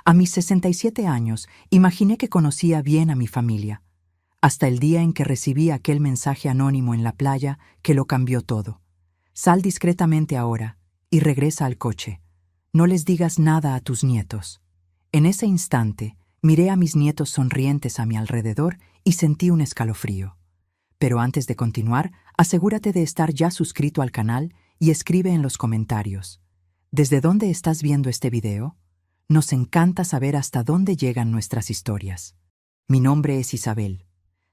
A mis 67 años, imaginé que conocía bien a mi familia, hasta el día en que recibí aquel mensaje anónimo en la playa que lo cambió todo. Sal discretamente ahora y regresa al coche. No les digas nada a tus nietos. En ese instante, miré a mis nietos sonrientes a mi alrededor y sentí un escalofrío. Pero antes de continuar, asegúrate de estar ya suscrito al canal y escribe en los comentarios: ¿desde dónde estás viendo este video? Nos encanta saber hasta dónde llegan nuestras historias. Mi nombre es Isabel.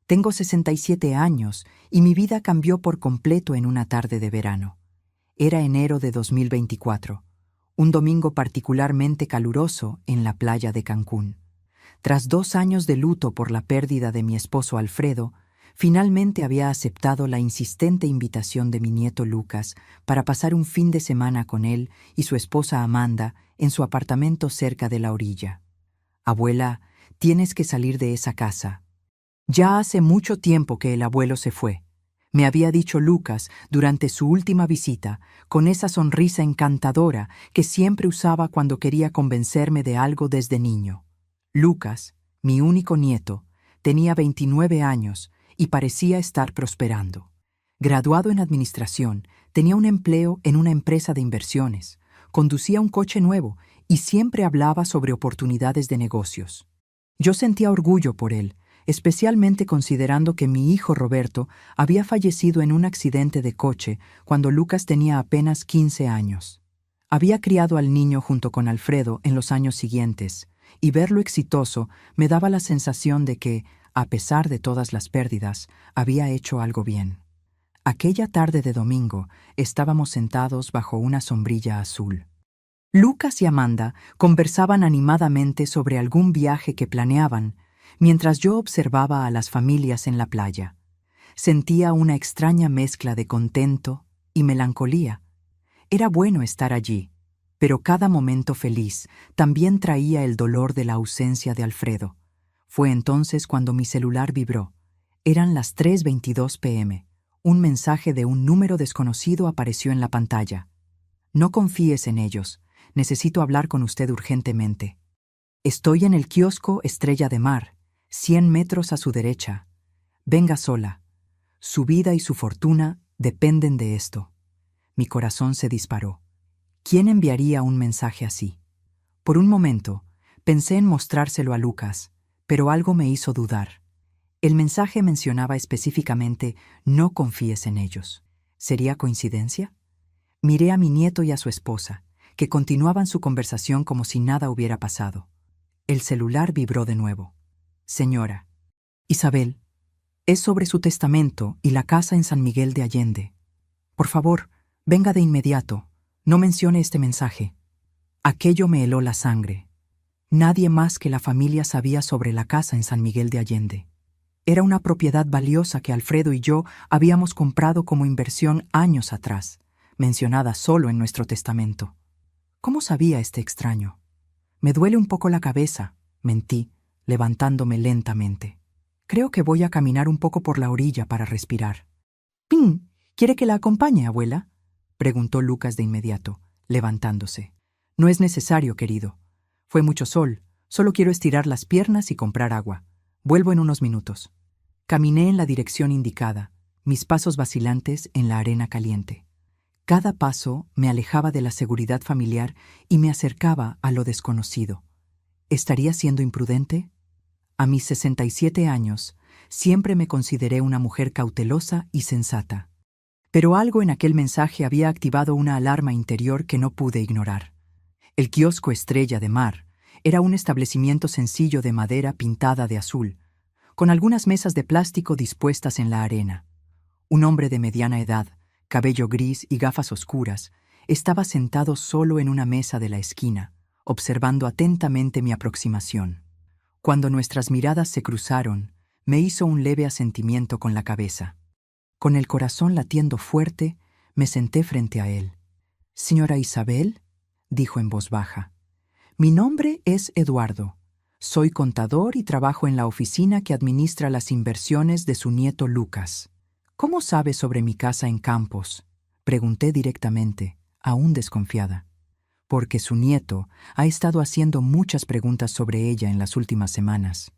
Tengo 67 años y mi vida cambió por completo en una tarde de verano. Era enero de 2024, un domingo particularmente caluroso en la playa de Cancún. Tras 2 años de luto por la pérdida de mi esposo Alfredo, finalmente había aceptado la insistente invitación de mi nieto Lucas para pasar un fin de semana con él y su esposa Amanda en su apartamento cerca de la orilla. Abuela, tienes que salir de esa casa. Ya hace mucho tiempo que el abuelo se fue, me había dicho Lucas durante su última visita, con esa sonrisa encantadora que siempre usaba cuando quería convencerme de algo desde niño. Lucas, mi único nieto, tenía 29 años y parecía estar prosperando. Graduado en administración, tenía un empleo en una empresa de inversiones, conducía un coche nuevo y siempre hablaba sobre oportunidades de negocios. Yo sentía orgullo por él, especialmente considerando que mi hijo Roberto había fallecido en un accidente de coche cuando Lucas tenía apenas 15 años. Había criado al niño junto con Alfredo en los años siguientes, y verlo exitoso me daba la sensación de que, a pesar de todas las pérdidas, había hecho algo bien. Aquella tarde de domingo estábamos sentados bajo una sombrilla azul. Lucas y Amanda conversaban animadamente sobre algún viaje que planeaban, mientras yo observaba a las familias en la playa. Sentía una extraña mezcla de contento y melancolía. Era bueno estar allí, pero cada momento feliz también traía el dolor de la ausencia de Alfredo. Fue entonces cuando mi celular vibró. Eran las 3:22 p.m. Un mensaje de un número desconocido apareció en la pantalla. No confíes en ellos. Necesito hablar con usted urgentemente. Estoy en el kiosco Estrella de Mar, 100 metros a su derecha. Venga sola. Su vida y su fortuna dependen de esto. Mi corazón se disparó. ¿Quién enviaría un mensaje así? Por un momento, pensé en mostrárselo a Lucas, pero algo me hizo dudar. El mensaje mencionaba específicamente: no confíes en ellos. ¿Sería coincidencia? Miré a mi nieto y a su esposa, que continuaban su conversación como si nada hubiera pasado. El celular vibró de nuevo. Señora. Isabel, es sobre su testamento y la casa en San Miguel de Allende. Por favor, venga de inmediato. No mencione este mensaje. Aquello me heló la sangre. Nadie más que la familia sabía sobre la casa en San Miguel de Allende. Era una propiedad valiosa que Alfredo y yo habíamos comprado como inversión años atrás, mencionada solo en nuestro testamento. ¿Cómo sabía este extraño? Me duele un poco la cabeza, mentí, levantándome lentamente. Creo que voy a caminar un poco por la orilla para respirar. —¿Pin? ¿Quiere que la acompañe, abuela? —preguntó Lucas de inmediato, levantándose. —No es necesario, querido. Fue mucho sol. Solo quiero estirar las piernas y comprar agua. Vuelvo en unos minutos. Caminé en la dirección indicada, mis pasos vacilantes en la arena caliente. Cada paso me alejaba de la seguridad familiar y me acercaba a lo desconocido. ¿Estaría siendo imprudente? A mis 67 años, siempre me consideré una mujer cautelosa y sensata. Pero algo en aquel mensaje había activado una alarma interior que no pude ignorar. El kiosco Estrella de Mar era un establecimiento sencillo de madera pintada de azul, con algunas mesas de plástico dispuestas en la arena. Un hombre de mediana edad, cabello gris y gafas oscuras, estaba sentado solo en una mesa de la esquina, observando atentamente mi aproximación. Cuando nuestras miradas se cruzaron, me hizo un leve asentimiento con la cabeza. Con el corazón latiendo fuerte, me senté frente a él. —Señora Isabel —dijo en voz baja—, mi nombre es Eduardo. Soy contador y trabajo en la oficina que administra las inversiones de su nieto Lucas. —¿Cómo sabe sobre mi casa en Campos? Pregunté directamente, aún desconfiada. porque su nieto ha estado haciendo muchas preguntas sobre ella en las últimas semanas,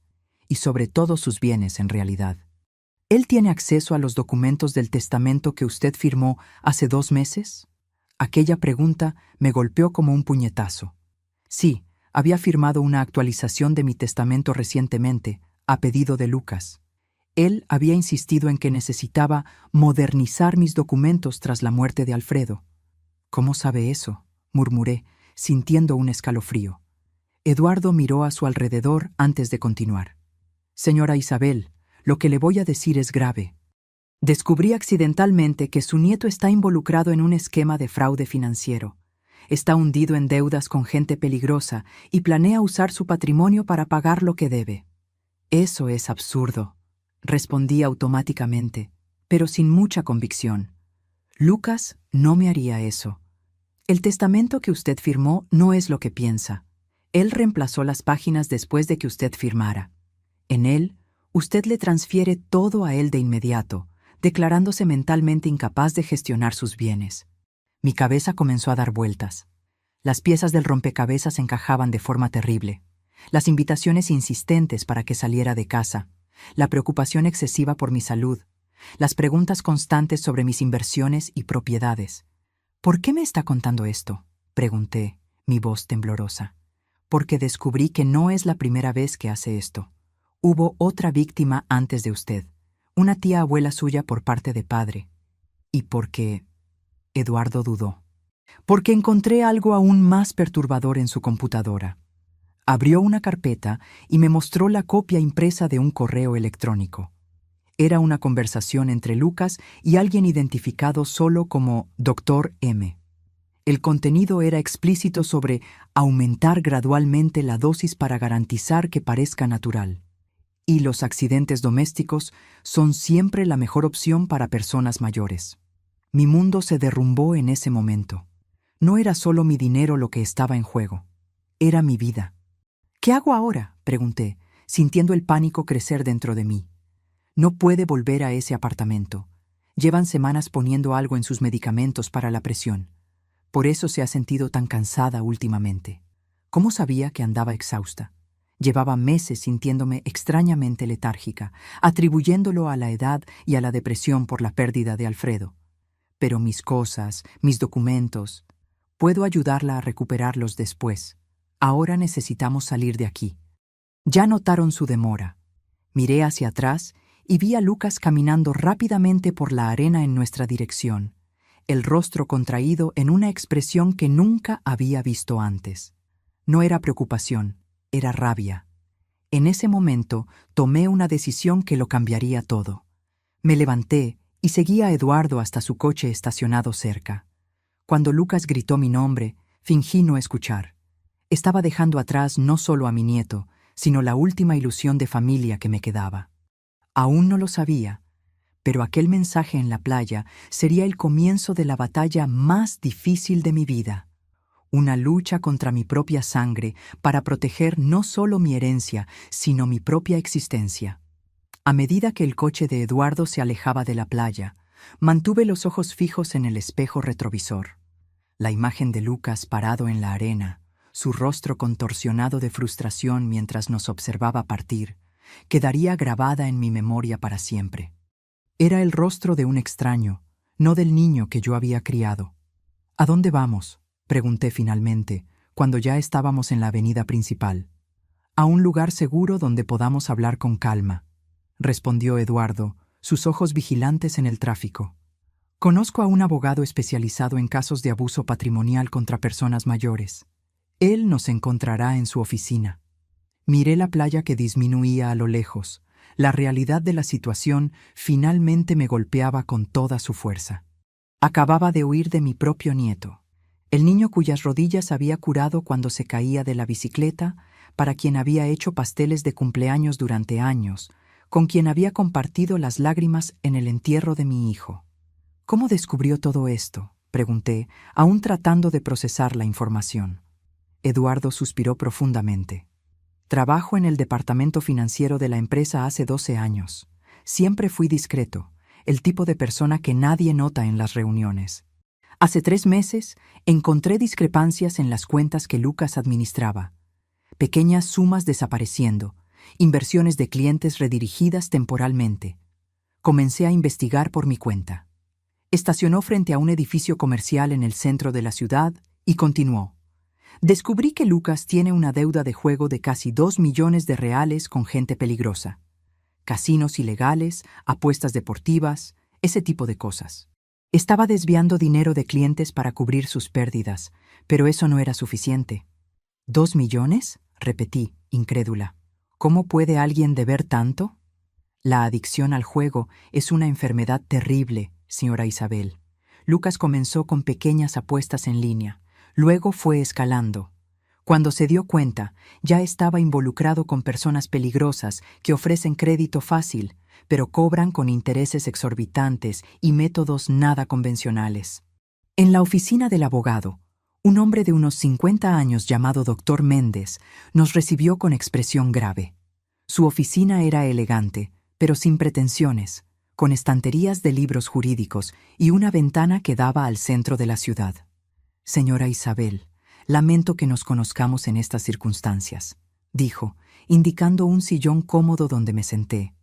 y sobre todos sus bienes en realidad. ¿Él tiene acceso a los documentos del testamento que usted firmó hace 2 meses? Aquella pregunta me golpeó como un puñetazo. Sí, había firmado una actualización de mi testamento recientemente, a pedido de Lucas. Él había insistido en que necesitaba modernizar mis documentos tras la muerte de Alfredo. ¿Cómo sabe eso?, murmuré, sintiendo un escalofrío. Eduardo miró a su alrededor antes de continuar. Señora Isabel, lo que le voy a decir es grave. Descubrí accidentalmente que su nieto está involucrado en un esquema de fraude financiero. Está hundido en deudas con gente peligrosa y planea usar su patrimonio para pagar lo que debe. Eso es absurdo, respondí automáticamente, pero sin mucha convicción. Lucas no me haría eso. El testamento que usted firmó no es lo que piensa. Él reemplazó las páginas después de que usted firmara. En él, usted le transfiere todo a él de inmediato, declarándose mentalmente incapaz de gestionar sus bienes. Mi cabeza comenzó a dar vueltas. Las piezas del rompecabezas encajaban de forma terrible. Las invitaciones insistentes para que saliera de casa, la preocupación excesiva por mi salud, las preguntas constantes sobre mis inversiones y propiedades. ¿Por qué me está contando esto?, pregunté, mi voz temblorosa. Porque descubrí que no es la primera vez que hace esto. Hubo otra víctima antes de usted, una tía abuela suya por parte de padre. ¿Y por qué? Eduardo dudó. Porque encontré algo aún más perturbador en su computadora. Abrió una carpeta y me mostró la copia impresa de un correo electrónico. Era una conversación entre Lucas y alguien identificado solo como Dr. M. El contenido era explícito sobre aumentar gradualmente la dosis para garantizar que parezca natural. Y los accidentes domésticos son siempre la mejor opción para personas mayores. Mi mundo se derrumbó en ese momento. No era solo mi dinero lo que estaba en juego. Era mi vida. ¿Qué hago ahora?, pregunté, sintiendo el pánico crecer dentro de mí. No puede volver a ese apartamento. Llevan semanas poniendo algo en sus medicamentos para la presión. Por eso se ha sentido tan cansada últimamente. ¿Cómo sabía que andaba exhausta? Llevaba meses sintiéndome extrañamente letárgica, atribuyéndolo a la edad y a la depresión por la pérdida de Alfredo. Pero mis cosas, mis documentos, puedo ayudarla a recuperarlos después. Ahora necesitamos salir de aquí. Ya notaron su demora. Miré hacia atrás y vi a Lucas caminando rápidamente por la arena en nuestra dirección, el rostro contraído en una expresión que nunca había visto antes. No era preocupación, era rabia. En ese momento tomé una decisión que lo cambiaría todo. Me levanté y seguí a Eduardo hasta su coche estacionado cerca. Cuando Lucas gritó mi nombre, fingí no escuchar. Estaba dejando atrás no solo a mi nieto, sino la última ilusión de familia que me quedaba. Aún no lo sabía, pero aquel mensaje en la playa sería el comienzo de la batalla más difícil de mi vida. Una lucha contra mi propia sangre para proteger no solo mi herencia, sino mi propia existencia. A medida que el coche de Eduardo se alejaba de la playa, mantuve los ojos fijos en el espejo retrovisor. La imagen de Lucas parado en la arena, su rostro contorsionado de frustración mientras nos observaba partir, quedaría grabada en mi memoria para siempre. Era el rostro de un extraño, no del niño que yo había criado. ¿A dónde vamos?, pregunté finalmente, cuando ya estábamos en la avenida principal. A un lugar seguro donde podamos hablar con calma, respondió Eduardo, sus ojos vigilantes en el tráfico. Conozco a un abogado especializado en casos de abuso patrimonial contra personas mayores. Él nos encontrará en su oficina. Miré la playa que disminuía a lo lejos. La realidad de la situación finalmente me golpeaba con toda su fuerza. Acababa de huir de mi propio nieto, el niño cuyas rodillas había curado cuando se caía de la bicicleta, para quien había hecho pasteles de cumpleaños durante años, con quien había compartido las lágrimas en el entierro de mi hijo. ¿Cómo descubrió todo esto?, pregunté, aún tratando de procesar la información. Eduardo suspiró profundamente. Trabajo en el departamento financiero de la empresa hace 12 años. Siempre fui discreto, el tipo de persona que nadie nota en las reuniones. Hace 3 meses encontré discrepancias en las cuentas que Lucas administraba. Pequeñas sumas desapareciendo, inversiones de clientes redirigidas temporalmente. Comencé a investigar por mi cuenta. Estacionó frente a un edificio comercial en el centro de la ciudad y continuó. Descubrí que Lucas tiene una deuda de juego de casi 2 millones de reales con gente peligrosa. Casinos ilegales, apuestas deportivas, ese tipo de cosas. Estaba desviando dinero de clientes para cubrir sus pérdidas, pero eso no era suficiente. ¿2 millones? Repetí, incrédula. ¿Cómo puede alguien deber tanto? La adicción al juego es una enfermedad terrible, señora Isabel. Lucas comenzó con pequeñas apuestas en línea, luego fue escalando. Cuando se dio cuenta, ya estaba involucrado con personas peligrosas que ofrecen crédito fácil, pero cobran con intereses exorbitantes y métodos nada convencionales. En la oficina del abogado, un hombre de unos 50 años llamado Dr. Méndez nos recibió con expresión grave. Su oficina era elegante, pero sin pretensiones, con estanterías de libros jurídicos y una ventana que daba al centro de la ciudad. Señora Isabel, lamento que nos conozcamos en estas circunstancias, dijo, indicando un sillón cómodo donde me senté.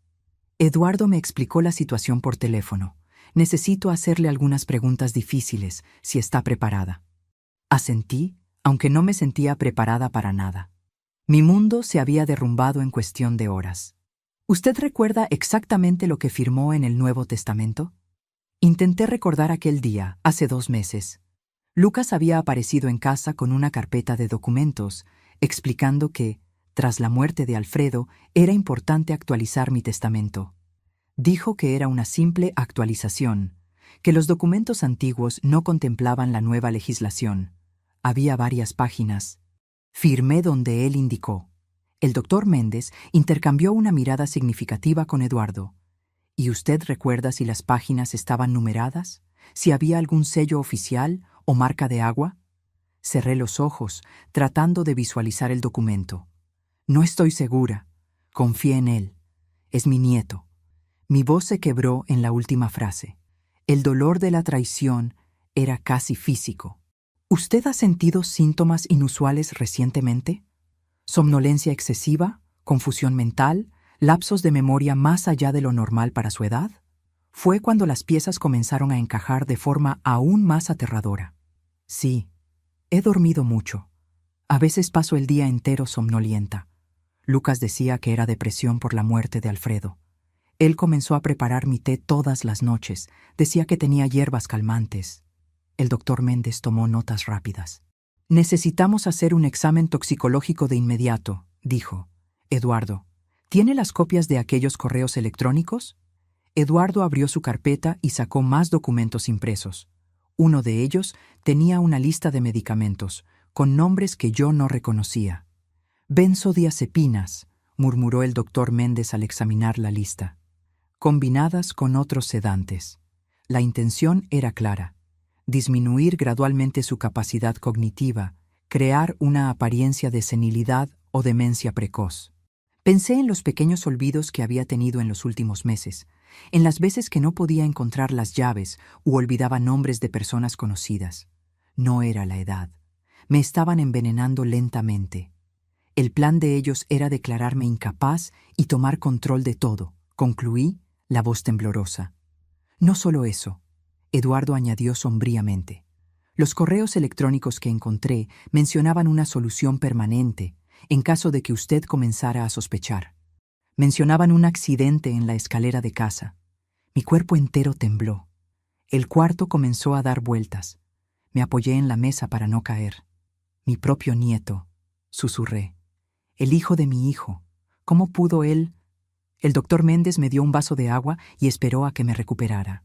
Eduardo me explicó la situación por teléfono. Necesito hacerle algunas preguntas difíciles, si está preparada. Asentí, aunque no me sentía preparada para nada. Mi mundo se había derrumbado en cuestión de horas. ¿Usted recuerda exactamente lo que firmó en el Nuevo Testamento? Intenté recordar aquel día, hace 2 meses. Lucas había aparecido en casa con una carpeta de documentos, explicando que, tras la muerte de Alfredo, era importante actualizar mi testamento. Dijo que era una simple actualización, que los documentos antiguos no contemplaban la nueva legislación. Había varias páginas. Firmé donde él indicó. El doctor Méndez intercambió una mirada significativa con Eduardo. ¿Y usted recuerda si las páginas estaban numeradas? ¿Si había algún sello oficial o marca de agua? Cerré los ojos, tratando de visualizar el documento. No estoy segura. Confié en él. Es mi nieto. Mi voz se quebró en la última frase. El dolor de la traición era casi físico. ¿Usted ha sentido síntomas inusuales recientemente? ¿Somnolencia excesiva? ¿Confusión mental? ¿Lapsos de memoria más allá de lo normal para su edad? Fue cuando las piezas comenzaron a encajar de forma aún más aterradora. Sí, he dormido mucho. A veces paso el día entero somnolienta. Lucas decía que era depresión por la muerte de Alfredo. Él comenzó a preparar mi té todas las noches. Decía que tenía hierbas calmantes. El doctor Méndez tomó notas rápidas. Necesitamos hacer un examen toxicológico de inmediato, dijo. Eduardo, ¿tiene las copias de aquellos correos electrónicos? Eduardo abrió su carpeta y sacó más documentos impresos. Uno de ellos tenía una lista de medicamentos, con nombres que yo no reconocía. Benzodiazepinas, murmuró el doctor Méndez al examinar la lista. Combinadas con otros sedantes. La intención era clara. Disminuir gradualmente su capacidad cognitiva, crear una apariencia de senilidad o demencia precoz. Pensé en los pequeños olvidos que había tenido en los últimos meses, en las veces que no podía encontrar las llaves u olvidaba nombres de personas conocidas. No era la edad. Me estaban envenenando lentamente. El plan de ellos era declararme incapaz y tomar control de todo, concluí, la voz temblorosa. No solo eso. Eduardo añadió sombríamente. Los correos electrónicos que encontré mencionaban una solución permanente en caso de que usted comenzara a sospechar. Mencionaban un accidente en la escalera de casa. Mi cuerpo entero tembló. El cuarto comenzó a dar vueltas. Me apoyé en la mesa para no caer. Mi propio nieto, susurré. El hijo de mi hijo. ¿Cómo pudo él? El doctor Méndez me dio un vaso de agua y esperó a que me recuperara.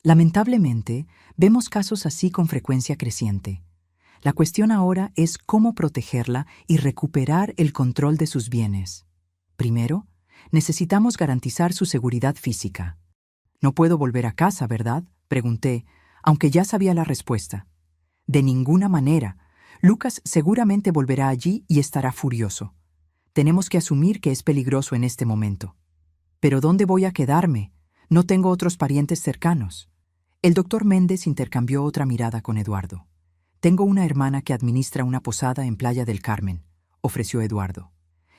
Lamentablemente, vemos casos así con frecuencia creciente. La cuestión ahora es cómo protegerla y recuperar el control de sus bienes. Primero, necesitamos garantizar su seguridad física. No puedo volver a casa, ¿verdad?, pregunté, aunque ya sabía la respuesta. De ninguna manera. Lucas seguramente volverá allí y estará furioso. Tenemos que asumir que es peligroso en este momento. ¿Pero dónde voy a quedarme? No tengo otros parientes cercanos. El doctor Méndez intercambió otra mirada con Eduardo. Tengo una hermana que administra una posada en Playa del Carmen, ofreció Eduardo.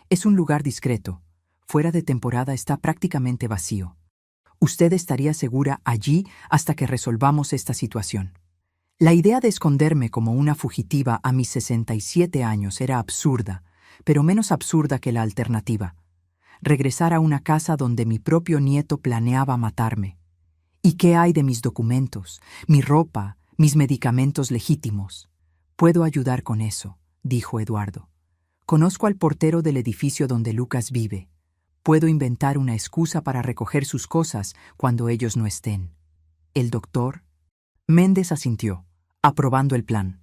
Es un lugar discreto. Fuera de temporada está prácticamente vacío. Usted estaría segura allí hasta que resolvamos esta situación. La idea de esconderme como una fugitiva a mis 67 años era absurda, pero menos absurda que la alternativa. Regresar a una casa donde mi propio nieto planeaba matarme. ¿Y qué hay de mis documentos, mi ropa, mis medicamentos legítimos? Puedo ayudar con eso, dijo Eduardo. Conozco al portero del edificio donde Lucas vive. Puedo inventar una excusa para recoger sus cosas cuando ellos no estén. ¿El doctor? Méndez asintió, aprobando el plan.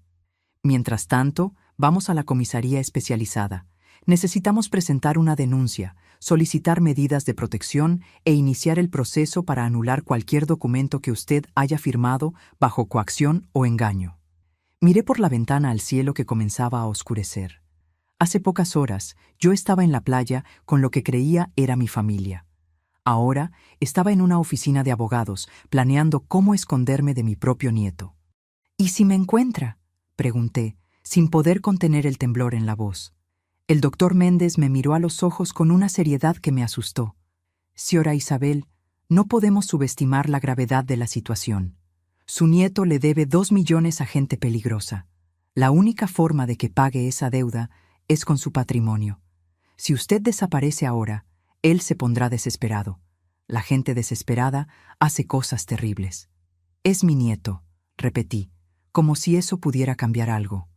Mientras tanto, vamos a la comisaría especializada. Necesitamos presentar una denuncia, solicitar medidas de protección e iniciar el proceso para anular cualquier documento que usted haya firmado bajo coacción o engaño. Miré por la ventana al cielo que comenzaba a oscurecer. Hace pocas horas yo estaba en la playa con lo que creía era mi familia. Ahora estaba en una oficina de abogados planeando cómo esconderme de mi propio nieto. ¿Y si me encuentra?, pregunté, sin poder contener el temblor en la voz. El doctor Méndez me miró a los ojos con una seriedad que me asustó. Señora Isabel, no podemos subestimar la gravedad de la situación. Su nieto le debe 2 millones a gente peligrosa. La única forma de que pague esa deuda es con su patrimonio. Si usted desaparece ahora, él se pondrá desesperado. La gente desesperada hace cosas terribles. Es mi nieto, repetí, como si eso pudiera cambiar algo.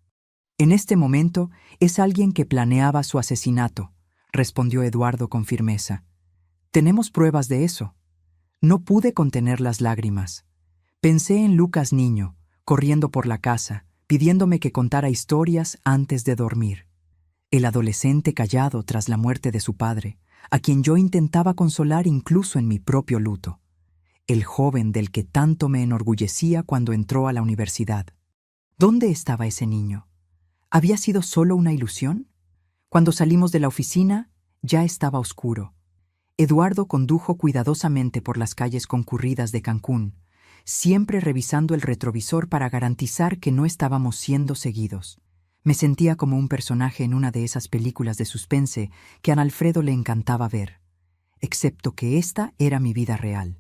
En este momento es alguien que planeaba su asesinato, respondió Eduardo con firmeza. Tenemos pruebas de eso. No pude contener las lágrimas. Pensé en Lucas niño, corriendo por la casa, pidiéndome que contara historias antes de dormir. El adolescente callado tras la muerte de su padre, a quien yo intentaba consolar incluso en mi propio luto. El joven del que tanto me enorgullecía cuando entró a la universidad. ¿Dónde estaba ese niño? ¿Había sido solo una ilusión? Cuando salimos de la oficina, ya estaba oscuro. Eduardo condujo cuidadosamente por las calles concurridas de Cancún, siempre revisando el retrovisor para garantizar que no estábamos siendo seguidos. Me sentía como un personaje en una de esas películas de suspense que a Alfredo le encantaba ver. Excepto que esta era mi vida real.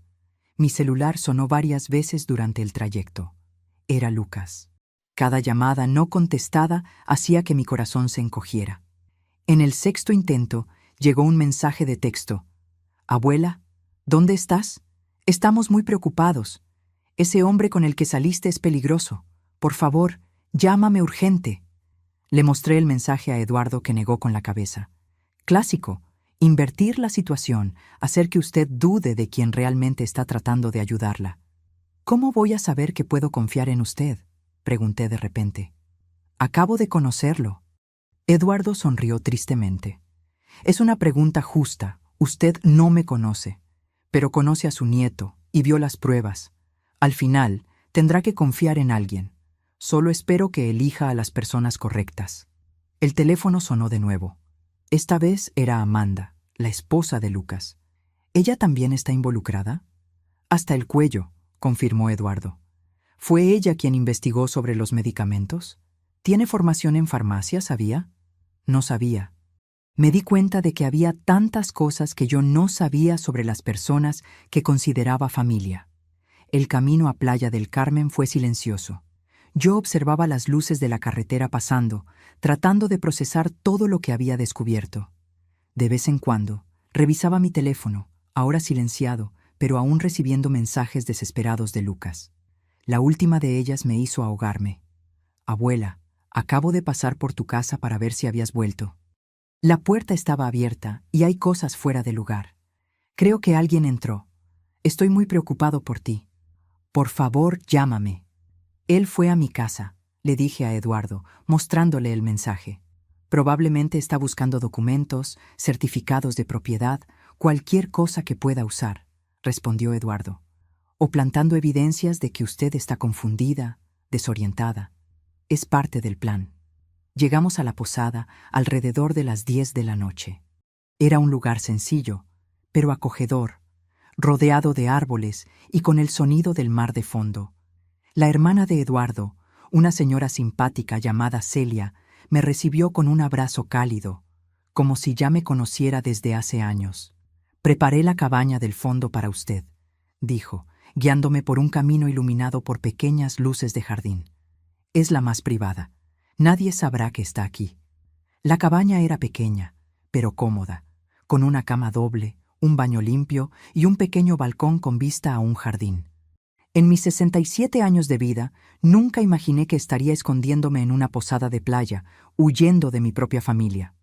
Mi celular sonó varias veces durante el trayecto. Era Lucas. Cada llamada no contestada hacía que mi corazón se encogiera. En el 6º intento llegó un mensaje de texto. «Abuela, ¿dónde estás? Estamos muy preocupados. Ese hombre con el que saliste es peligroso. Por favor, llámame urgente». Le mostré el mensaje a Eduardo, que negó con la cabeza. Clásico, invertir la situación, hacer que usted dude de quien realmente está tratando de ayudarla. ¿Cómo voy a saber que puedo confiar en usted?, pregunté de repente. Acabo de conocerlo. Eduardo sonrió tristemente. Es una pregunta justa. Usted no me conoce, pero conoce a su nieto y vio las pruebas. Al final, tendrá que confiar en alguien. Solo espero que elija a las personas correctas. El teléfono sonó de nuevo. Esta vez era Amanda, la esposa de Lucas. ¿Ella también está involucrada? Hasta el cuello, confirmó Eduardo. ¿Fue ella quien investigó sobre los medicamentos? ¿Tiene formación en farmacia, sabía? No sabía. Me di cuenta de que había tantas cosas que yo no sabía sobre las personas que consideraba familia. El camino a Playa del Carmen fue silencioso. Yo observaba las luces de la carretera pasando, tratando de procesar todo lo que había descubierto. De vez en cuando, revisaba mi teléfono, ahora silenciado, pero aún recibiendo mensajes desesperados de Lucas. La última de ellas me hizo ahogarme. «Abuela, acabo de pasar por tu casa para ver si habías vuelto. La puerta estaba abierta y hay cosas fuera de lugar. Creo que alguien entró. Estoy muy preocupado por ti. Por favor, llámame». Él fue a mi casa, le dije a Eduardo, mostrándole el mensaje. Probablemente está buscando documentos, certificados de propiedad, cualquier cosa que pueda usar, respondió Eduardo. O plantando evidencias de que usted está confundida, desorientada. Es parte del plan. Llegamos a la posada alrededor de las 10 de la noche. Era un lugar sencillo, pero acogedor. rodeado de árboles y con el sonido del mar de fondo. La hermana de Eduardo, una señora simpática llamada Celia, me recibió con un abrazo cálido, como si ya me conociera desde hace años. «Preparé la cabaña del fondo para usted», dijo, guiándome por un camino iluminado por pequeñas luces de jardín. «Es la más privada. Nadie sabrá que está aquí». La cabaña era pequeña, pero cómoda, con una cama doble, un baño limpio y un pequeño balcón con vista a un jardín. En mis 67 años de vida, nunca imaginé que estaría escondiéndome en una posada de playa, huyendo de mi propia familia.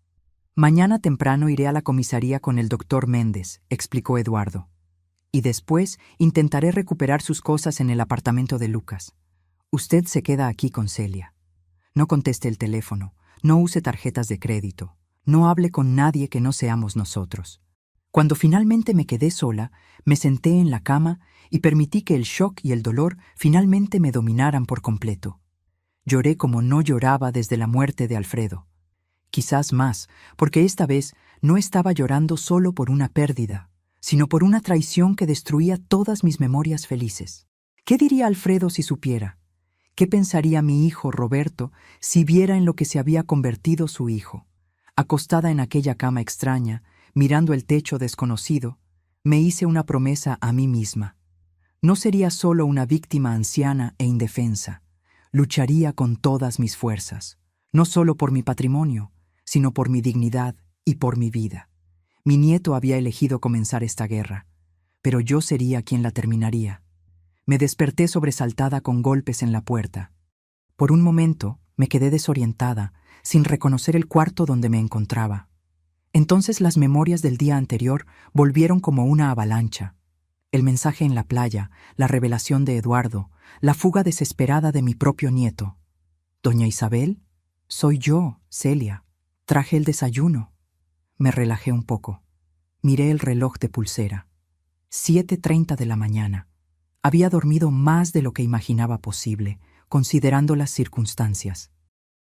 «Mañana temprano iré a la comisaría con el doctor Méndez», explicó Eduardo. «Y después intentaré recuperar sus cosas en el apartamento de Lucas. Usted se queda aquí con Celia. No conteste el teléfono, no use tarjetas de crédito, no hable con nadie que no seamos nosotros». Cuando finalmente me quedé sola, me senté en la cama y permití que el shock y el dolor finalmente me dominaran por completo. Lloré como no lloraba desde la muerte de Alfredo. Quizás más, porque esta vez no estaba llorando solo por una pérdida, sino por una traición que destruía todas mis memorias felices. ¿Qué diría Alfredo si supiera? ¿Qué pensaría mi hijo Roberto si viera en lo que se había convertido su hijo? Acostada en aquella cama extraña, mirando el techo desconocido, me hice una promesa a mí misma. No sería solo una víctima anciana e indefensa. Lucharía con todas mis fuerzas, no solo por mi patrimonio, sino por mi dignidad y por mi vida. Mi nieto había elegido comenzar esta guerra, pero yo sería quien la terminaría. Me desperté sobresaltada con golpes en la puerta. Por un momento me quedé desorientada, sin reconocer el cuarto donde me encontraba. Entonces las memorias del día anterior volvieron como una avalancha. El mensaje en la playa, la revelación de Eduardo, la fuga desesperada de mi propio nieto. «Doña Isabel, soy yo, Celia. Traje el desayuno». Me relajé un poco. Miré el reloj de pulsera. 7:30 de la mañana. Había dormido más de lo que imaginaba posible, considerando las circunstancias.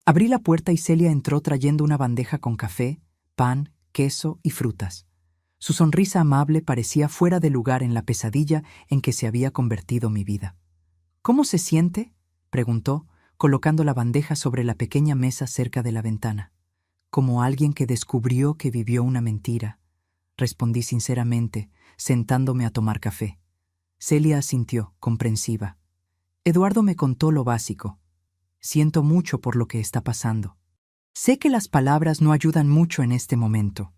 Abrí la puerta y Celia entró trayendo una bandeja con café, pan, queso y frutas. Su sonrisa amable parecía fuera de lugar en la pesadilla en que se había convertido mi vida. «¿Cómo se siente?», preguntó, colocando la bandeja sobre la pequeña mesa cerca de la ventana. «Como alguien que descubrió que vivió una mentira», respondí sinceramente, sentándome a tomar café. Celia asintió, comprensiva. Eduardo me contó lo básico. «Siento mucho por lo que está pasando. Sé que las palabras no ayudan mucho en este momento».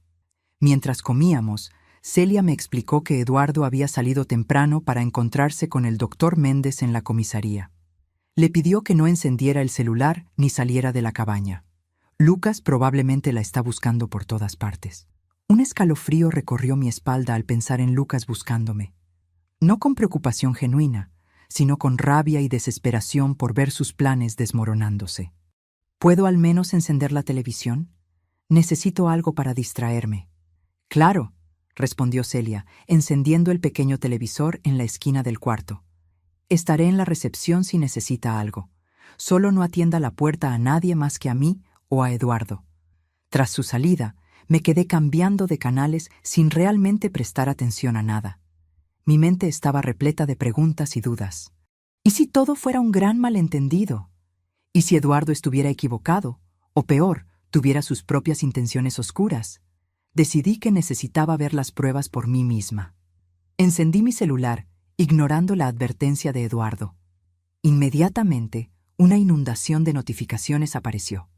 Mientras comíamos, Celia me explicó que Eduardo había salido temprano para encontrarse con el doctor Méndez en la comisaría. Le pidió que no encendiera el celular ni saliera de la cabaña. Lucas probablemente la está buscando por todas partes. Un escalofrío recorrió mi espalda al pensar en Lucas buscándome. No con preocupación genuina, sino con rabia y desesperación por ver sus planes desmoronándose. ¿Puedo al menos encender la televisión? Necesito algo para distraerme. «Claro», respondió Celia, encendiendo el pequeño televisor en la esquina del cuarto. «Estaré en la recepción si necesita algo. Solo no atienda la puerta a nadie más que a mí o a Eduardo». Tras su salida, me quedé cambiando de canales sin realmente prestar atención a nada. Mi mente estaba repleta de preguntas y dudas. ¿Y si todo fuera un gran malentendido? ¿Y si Eduardo estuviera equivocado? O peor, tuviera sus propias intenciones oscuras. Decidí que necesitaba ver las pruebas por mí misma. Encendí mi celular, ignorando la advertencia de Eduardo. Inmediatamente, una inundación de notificaciones apareció.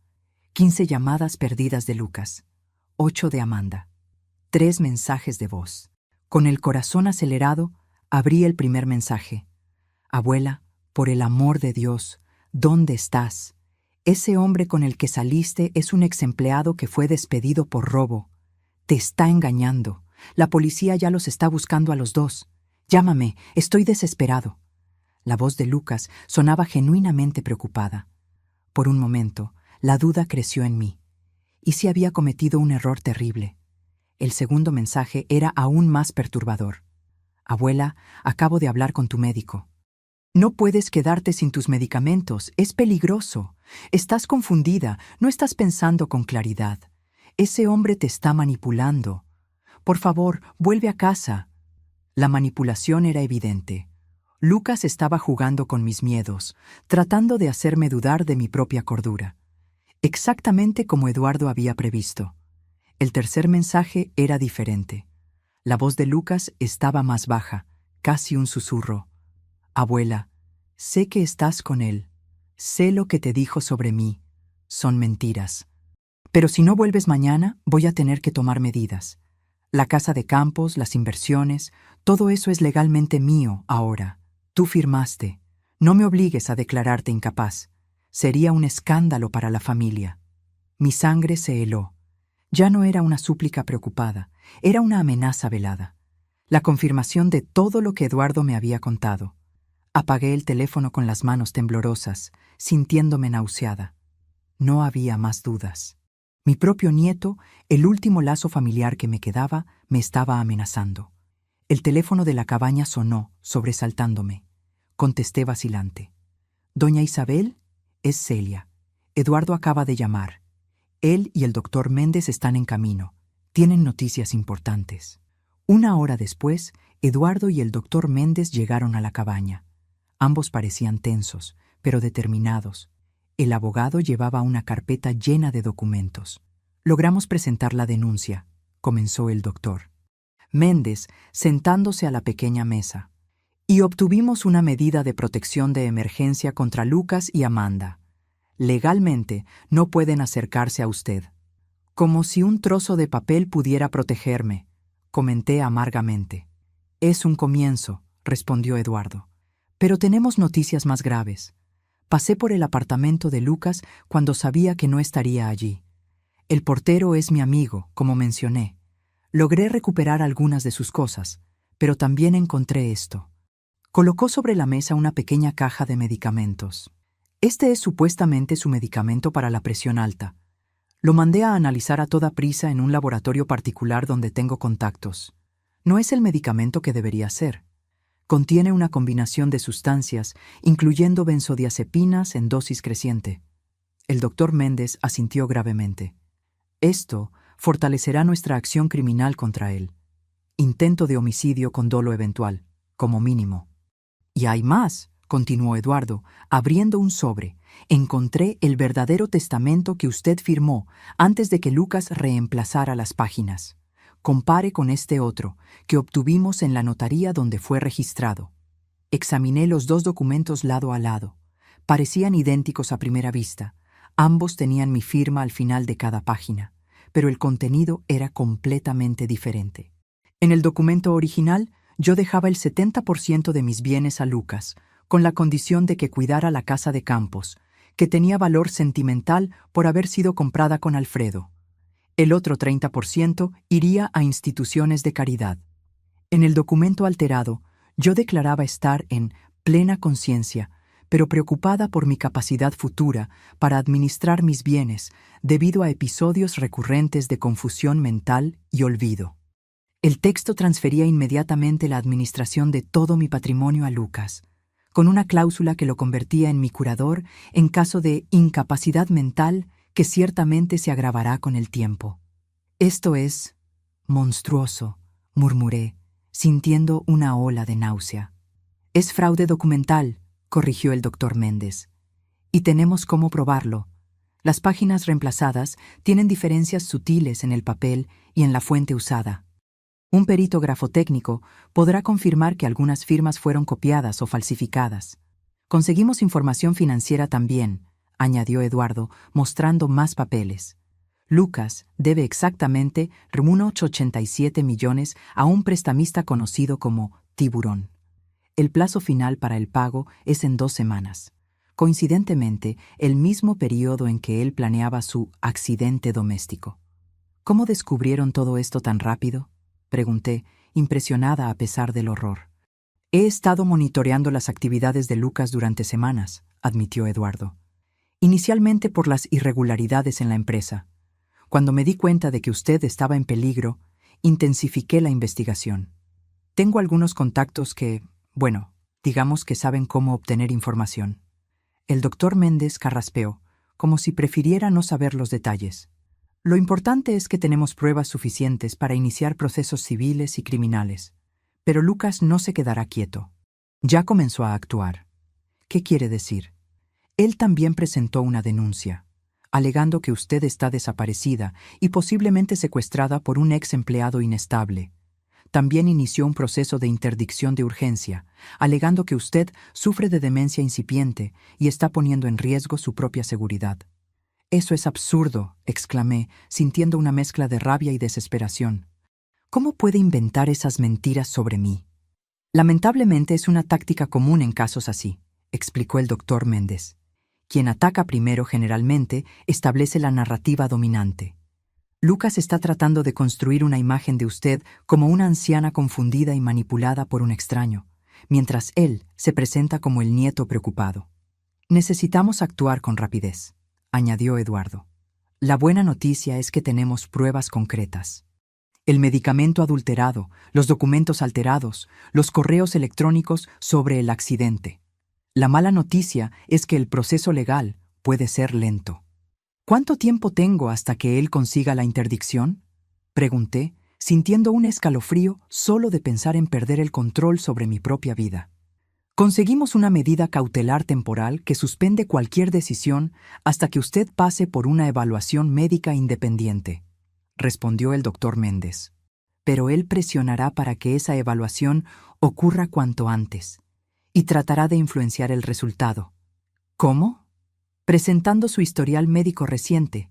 15 llamadas perdidas de Lucas, 8 de Amanda, 3 mensajes de voz. Con el corazón acelerado, abrí el primer mensaje. «Abuela, por el amor de Dios, ¿dónde estás? Ese hombre con el que saliste es un exempleado que fue despedido por robo. Te está engañando. La policía ya los está buscando a los dos. Llámame, estoy desesperado». La voz de Lucas sonaba genuinamente preocupada. Por un momento, la duda creció en mí. ¿Y si había cometido un error terrible? El segundo mensaje era aún más perturbador. «Abuela, acabo de hablar con tu médico. No puedes quedarte sin tus medicamentos, es peligroso. Estás confundida, no estás pensando con claridad. Ese hombre te está manipulando. Por favor, vuelve a casa». La manipulación era evidente. Lucas estaba jugando con mis miedos, tratando de hacerme dudar de mi propia cordura. Exactamente como Eduardo había previsto. El tercer mensaje era diferente. La voz de Lucas estaba más baja, casi un susurro. Abuela, sé que estás con él. Sé lo que te dijo sobre mí. Son mentiras. Pero si no vuelves mañana, voy a tener que tomar medidas. La casa de campos, las inversiones, todo eso es legalmente mío ahora. Tú firmaste. No me obligues a declararte incapaz. Sería un escándalo para la familia. Mi sangre se heló. Ya no era una súplica preocupada, era una amenaza velada. La confirmación de todo lo que Eduardo me había contado. Apagué el teléfono con las manos temblorosas, sintiéndome nauseada. No había más dudas. Mi propio nieto, el último lazo familiar que me quedaba, me estaba amenazando. El teléfono de la cabaña sonó, sobresaltándome. Contesté vacilante. «Doña Isabel, es Celia. Eduardo acaba de llamar. Él y el doctor Méndez están en camino. Tienen noticias importantes». 1 hora después, Eduardo y el doctor Méndez llegaron a la cabaña. Ambos parecían tensos, pero determinados. El abogado llevaba una carpeta llena de documentos. «Logramos presentar la denuncia», comenzó el doctor Méndez, sentándose a la pequeña mesa. «Y obtuvimos una medida de protección de emergencia contra Lucas y Amanda. Legalmente no pueden acercarse a usted». «Como si un trozo de papel pudiera protegerme», comenté amargamente. «Es un comienzo», respondió Eduardo. «Pero tenemos noticias más graves. Pasé por el apartamento de Lucas cuando sabía que no estaría allí. El portero es mi amigo, como mencioné. Logré recuperar algunas de sus cosas, pero también encontré esto». Colocó sobre la mesa una pequeña caja de medicamentos. «Este es supuestamente su medicamento para la presión alta. Lo mandé a analizar a toda prisa en un laboratorio particular donde tengo contactos. No es el medicamento que debería ser. Contiene una combinación de sustancias, incluyendo benzodiazepinas en dosis creciente». El doctor Méndez asintió gravemente. «Esto fortalecerá nuestra acción criminal contra él. Intento de homicidio con dolo eventual, como mínimo». «Y hay más», continuó Eduardo, abriendo un sobre. «Encontré el verdadero testamento que usted firmó antes de que Lucas reemplazara las páginas. Compare con este otro, que obtuvimos en la notaría donde fue registrado». Examiné los dos documentos lado a lado. Parecían idénticos a primera vista. Ambos tenían mi firma al final de cada página, pero el contenido era completamente diferente. En el documento original, yo dejaba el 70% de mis bienes a Lucas, con la condición de que cuidara la casa de campos, que tenía valor sentimental por haber sido comprada con Alfredo. El otro 30% iría a instituciones de caridad. En el documento alterado, yo declaraba estar en plena conciencia, pero preocupada por mi capacidad futura para administrar mis bienes debido a episodios recurrentes de confusión mental y olvido. El texto transfería inmediatamente la administración de todo mi patrimonio a Lucas, con una cláusula que lo convertía en mi curador en caso de incapacidad mental que ciertamente se agravará con el tiempo. «Esto es monstruoso», murmuré, sintiendo una ola de náusea. «Es fraude documental», corrigió el doctor Méndez. «Y tenemos cómo probarlo. Las páginas reemplazadas tienen diferencias sutiles en el papel y en la fuente usada. Un perito grafotécnico podrá confirmar que algunas firmas fueron copiadas o falsificadas. Conseguimos información financiera también», añadió Eduardo, mostrando más papeles. «Lucas debe exactamente 1,87 millones a un prestamista conocido como Tiburón. El plazo final para el pago es en 2 semanas. Coincidentemente, el mismo periodo en que él planeaba su accidente doméstico». «¿Cómo descubrieron todo esto tan rápido?», pregunté, impresionada a pesar del horror. «He estado monitoreando las actividades de Lucas durante semanas», admitió Eduardo. «Inicialmente por las irregularidades en la empresa. Cuando me di cuenta de que usted estaba en peligro, intensifiqué la investigación. Tengo algunos contactos que, digamos que saben cómo obtener información». El doctor Méndez carraspeó, como si prefiriera no saber los detalles. «Lo importante es que tenemos pruebas suficientes para iniciar procesos civiles y criminales. Pero Lucas no se quedará quieto. Ya comenzó a actuar. ¿Qué quiere decir? Él también presentó una denuncia, alegando que usted está desaparecida y posiblemente secuestrada por un ex empleado inestable. También inició un proceso de interdicción de urgencia, alegando que usted sufre de demencia incipiente y está poniendo en riesgo su propia seguridad. «Eso es absurdo», exclamé, sintiendo una mezcla de rabia y desesperación. «¿Cómo puede inventar esas mentiras sobre mí?» «Lamentablemente es una táctica común en casos así», explicó el doctor Méndez. «Quien ataca primero generalmente establece la narrativa dominante. Lucas está tratando de construir una imagen de usted como una anciana confundida y manipulada por un extraño, mientras él se presenta como el nieto preocupado. Necesitamos actuar con rapidez», añadió Eduardo. «La buena noticia es que tenemos pruebas concretas. El medicamento adulterado, los documentos alterados, los correos electrónicos sobre el accidente. La mala noticia es que el proceso legal puede ser lento». «¿Cuánto tiempo tengo hasta que él consiga la interdicción?», pregunté, sintiendo un escalofrío solo de pensar en perder el control sobre mi propia vida. «Conseguimos una medida cautelar temporal que suspende cualquier decisión hasta que usted pase por una evaluación médica independiente», respondió el doctor Méndez. «Pero él presionará para que esa evaluación ocurra cuanto antes y tratará de influenciar el resultado». «¿Cómo?», presentando su historial médico reciente,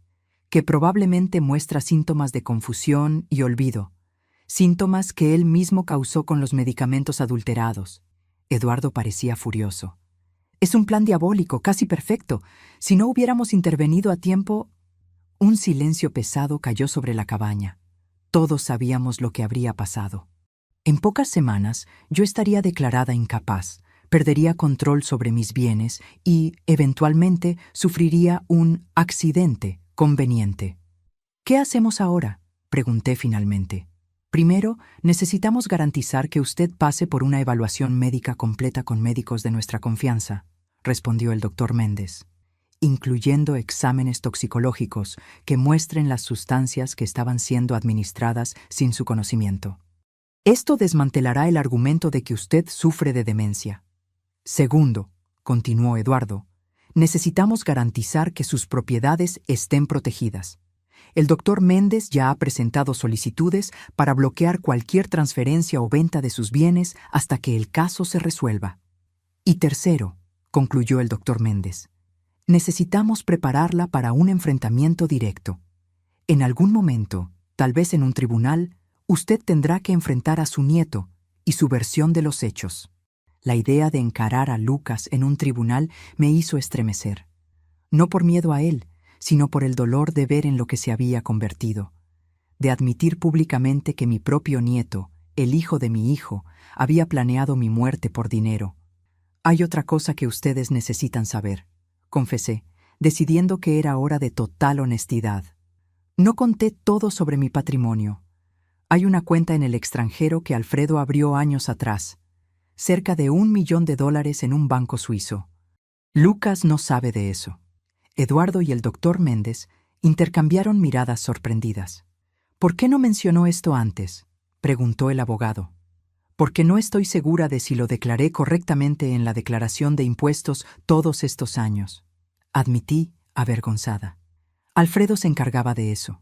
que probablemente muestra síntomas de confusión y olvido, síntomas que él mismo causó con los medicamentos adulterados. Eduardo parecía furioso. «Es un plan diabólico, casi perfecto. Si no hubiéramos intervenido a tiempo...» Un silencio pesado cayó sobre la cabaña. Todos sabíamos lo que habría pasado. En pocas semanas yo estaría declarada incapaz, perdería control sobre mis bienes y, eventualmente, sufriría un accidente conveniente. «¿Qué hacemos ahora?», pregunté finalmente. «Primero, necesitamos garantizar que usted pase por una evaluación médica completa con médicos de nuestra confianza», respondió el doctor Méndez, «incluyendo exámenes toxicológicos que muestren las sustancias que estaban siendo administradas sin su conocimiento. Esto desmantelará el argumento de que usted sufre de demencia. Segundo», continuó Eduardo, «necesitamos garantizar que sus propiedades estén protegidas. El doctor Méndez ya ha presentado solicitudes para bloquear cualquier transferencia o venta de sus bienes hasta que el caso se resuelva. Y tercero», concluyó el doctor Méndez, «necesitamos prepararla para un enfrentamiento directo. En algún momento, tal vez en un tribunal, usted tendrá que enfrentar a su nieto y su versión de los hechos». La idea de encarar a Lucas en un tribunal me hizo estremecer. No por miedo a él, sino por el dolor de ver en lo que se había convertido. De admitir públicamente que mi propio nieto, el hijo de mi hijo, había planeado mi muerte por dinero. «Hay otra cosa que ustedes necesitan saber», confesé, decidiendo que era hora de total honestidad. «No conté todo sobre mi patrimonio. Hay una cuenta en el extranjero que Alfredo abrió años atrás, cerca de $1 millón en un banco suizo. Lucas no sabe de eso». Eduardo y el doctor Méndez intercambiaron miradas sorprendidas. «¿Por qué no mencionó esto antes?», preguntó el abogado. «Porque no estoy segura de si lo declaré correctamente en la declaración de impuestos todos estos años», admití, avergonzada. «Alfredo se encargaba de eso.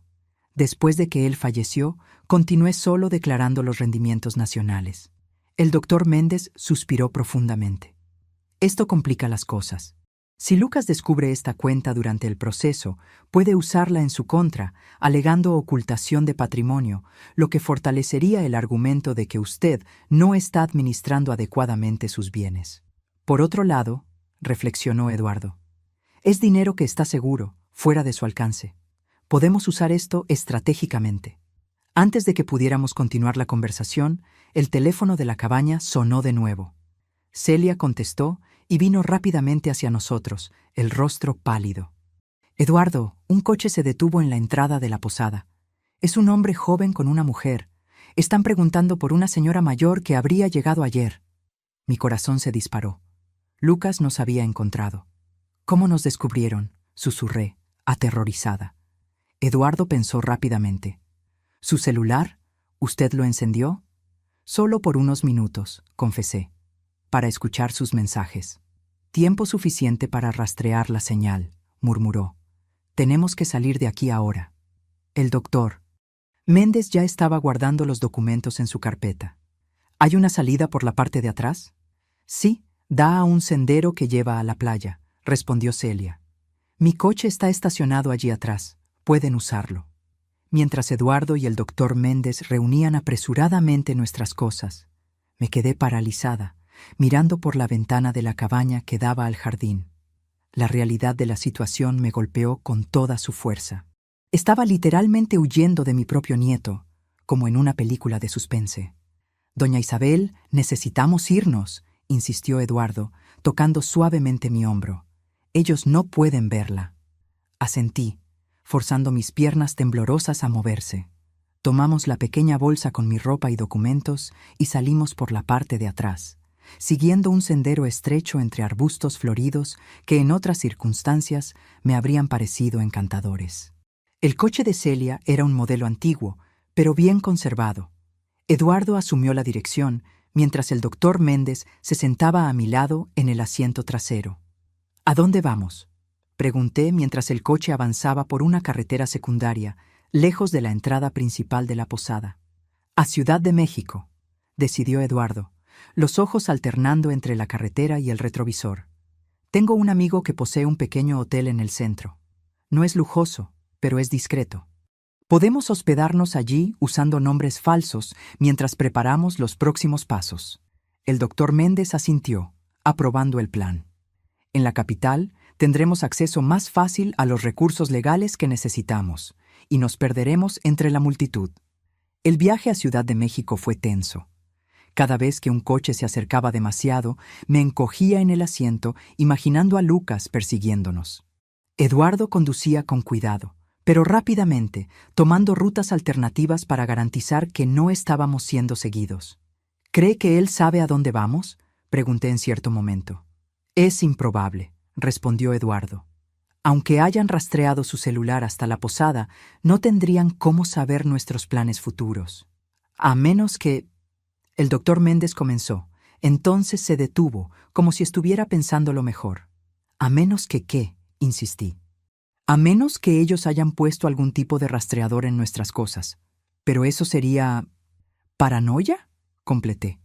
Después de que él falleció, continué solo declarando los rendimientos nacionales». El doctor Méndez suspiró profundamente. «Esto complica las cosas. Si Lucas descubre esta cuenta durante el proceso, puede usarla en su contra, alegando ocultación de patrimonio, lo que fortalecería el argumento de que usted no está administrando adecuadamente sus bienes. Por otro lado», reflexionó Eduardo, «es dinero que está seguro, fuera de su alcance. Podemos usar esto estratégicamente». Antes de que pudiéramos continuar la conversación, el teléfono de la cabaña sonó de nuevo. Celia contestó y vino rápidamente hacia nosotros, el rostro pálido. «Eduardo, un coche se detuvo en la entrada de la posada. Es un hombre joven con una mujer. Están preguntando por una señora mayor que habría llegado ayer». Mi corazón se disparó. Lucas nos había encontrado. «¿Cómo nos descubrieron?», susurré, aterrorizada. Eduardo pensó rápidamente. «¿Su celular? ¿Usted lo encendió?». Solo por unos minutos, confesé, para escuchar sus mensajes. Tiempo suficiente para rastrear la señal, murmuró. Tenemos que salir de aquí ahora. El doctor Méndez ya estaba guardando los documentos en su carpeta. ¿Hay una salida por la parte de atrás? Sí, da a un sendero que lleva a la playa, respondió Celia. Mi coche está estacionado allí atrás. Pueden usarlo. Mientras Eduardo y el doctor Méndez reunían apresuradamente nuestras cosas, me quedé paralizada, mirando por la ventana de la cabaña que daba al jardín. La realidad de la situación me golpeó con toda su fuerza. Estaba literalmente huyendo de mi propio nieto, como en una película de suspense. Doña Isabel, necesitamos irnos, insistió Eduardo, tocando suavemente mi hombro. Ellos no pueden verla. Asentí, forzando mis piernas temblorosas a moverse. Tomamos la pequeña bolsa con mi ropa y documentos y salimos por la parte de atrás, siguiendo un sendero estrecho entre arbustos floridos que en otras circunstancias me habrían parecido encantadores. El coche de Celia era un modelo antiguo, pero bien conservado. Eduardo asumió la dirección, mientras el doctor Méndez se sentaba a mi lado en el asiento trasero. ¿A dónde vamos?, pregunté mientras el coche avanzaba por una carretera secundaria, lejos de la entrada principal de la posada. A Ciudad de México, decidió Eduardo, los ojos alternando entre la carretera y el retrovisor. Tengo un amigo que posee un pequeño hotel en el centro. No es lujoso, pero es discreto. Podemos hospedarnos allí usando nombres falsos mientras preparamos los próximos pasos. El doctor Méndez asintió, aprobando el plan. En la capital tendremos acceso más fácil a los recursos legales que necesitamos, y nos perderemos entre la multitud. El viaje a Ciudad de México fue tenso. Cada vez que un coche se acercaba demasiado, me encogía en el asiento, imaginando a Lucas persiguiéndonos. Eduardo conducía con cuidado, pero rápidamente, tomando rutas alternativas para garantizar que no estábamos siendo seguidos. ¿Cree que él sabe a dónde vamos?, pregunté en cierto momento. Es improbable, respondió Eduardo. Aunque hayan rastreado su celular hasta la posada, no tendrían cómo saber nuestros planes futuros. A menos que... El doctor Méndez comenzó. Entonces se detuvo, como si estuviera pensándolo mejor. ¿A menos que qué?, insistí. A menos que ellos hayan puesto algún tipo de rastreador en nuestras cosas. Pero eso sería... ¿paranoia?, completé.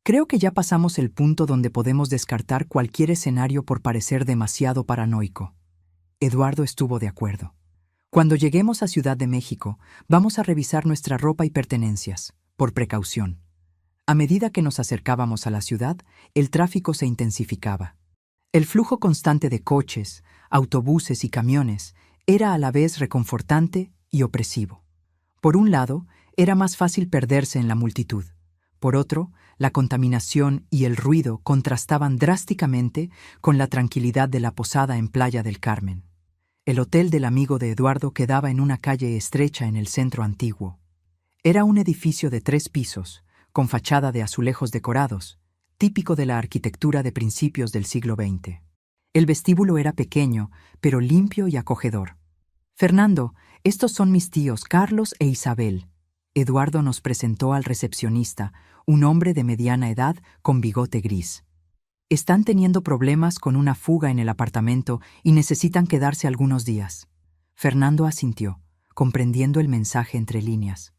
Creo que ya pasamos el punto donde podemos descartar cualquier escenario por parecer demasiado paranoico. Eduardo estuvo de acuerdo. Cuando lleguemos a Ciudad de México, vamos a revisar nuestra ropa y pertenencias, por precaución. A medida que nos acercábamos a la ciudad, el tráfico se intensificaba. El flujo constante de coches, autobuses y camiones era a la vez reconfortante y opresivo. Por un lado, era más fácil perderse en la multitud. Por otro, la contaminación y el ruido contrastaban drásticamente con la tranquilidad de la posada en Playa del Carmen. El hotel del amigo de Eduardo quedaba en una calle estrecha en el centro antiguo. Era un edificio de 3 pisos, con fachada de azulejos decorados, típico de la arquitectura de principios del siglo XX. El vestíbulo era pequeño, pero limpio y acogedor. Fernando, estos son mis tíos Carlos e Isabel. Eduardo nos presentó al recepcionista, un hombre de mediana edad con bigote gris. Están teniendo problemas con una fuga en el apartamento y necesitan quedarse algunos días. Fernando asintió, comprendiendo el mensaje entre líneas.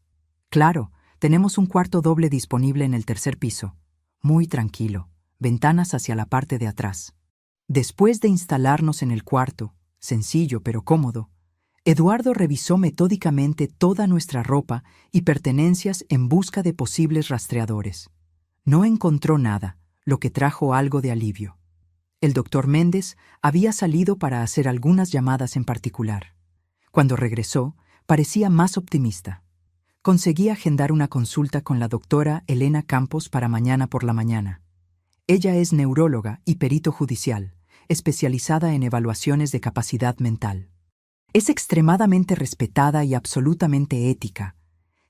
Claro, tenemos un cuarto doble disponible en el 3er piso. Muy tranquilo, ventanas hacia la parte de atrás. Después de instalarnos en el cuarto, sencillo pero cómodo, Eduardo revisó metódicamente toda nuestra ropa y pertenencias en busca de posibles rastreadores. No encontró nada, lo que trajo algo de alivio. El doctor Méndez había salido para hacer algunas llamadas en particular. Cuando regresó, parecía más optimista. Conseguí agendar una consulta con la doctora Elena Campos para mañana por la mañana. Ella es neuróloga y perito judicial, especializada en evaluaciones de capacidad mental. Es extremadamente respetada y absolutamente ética.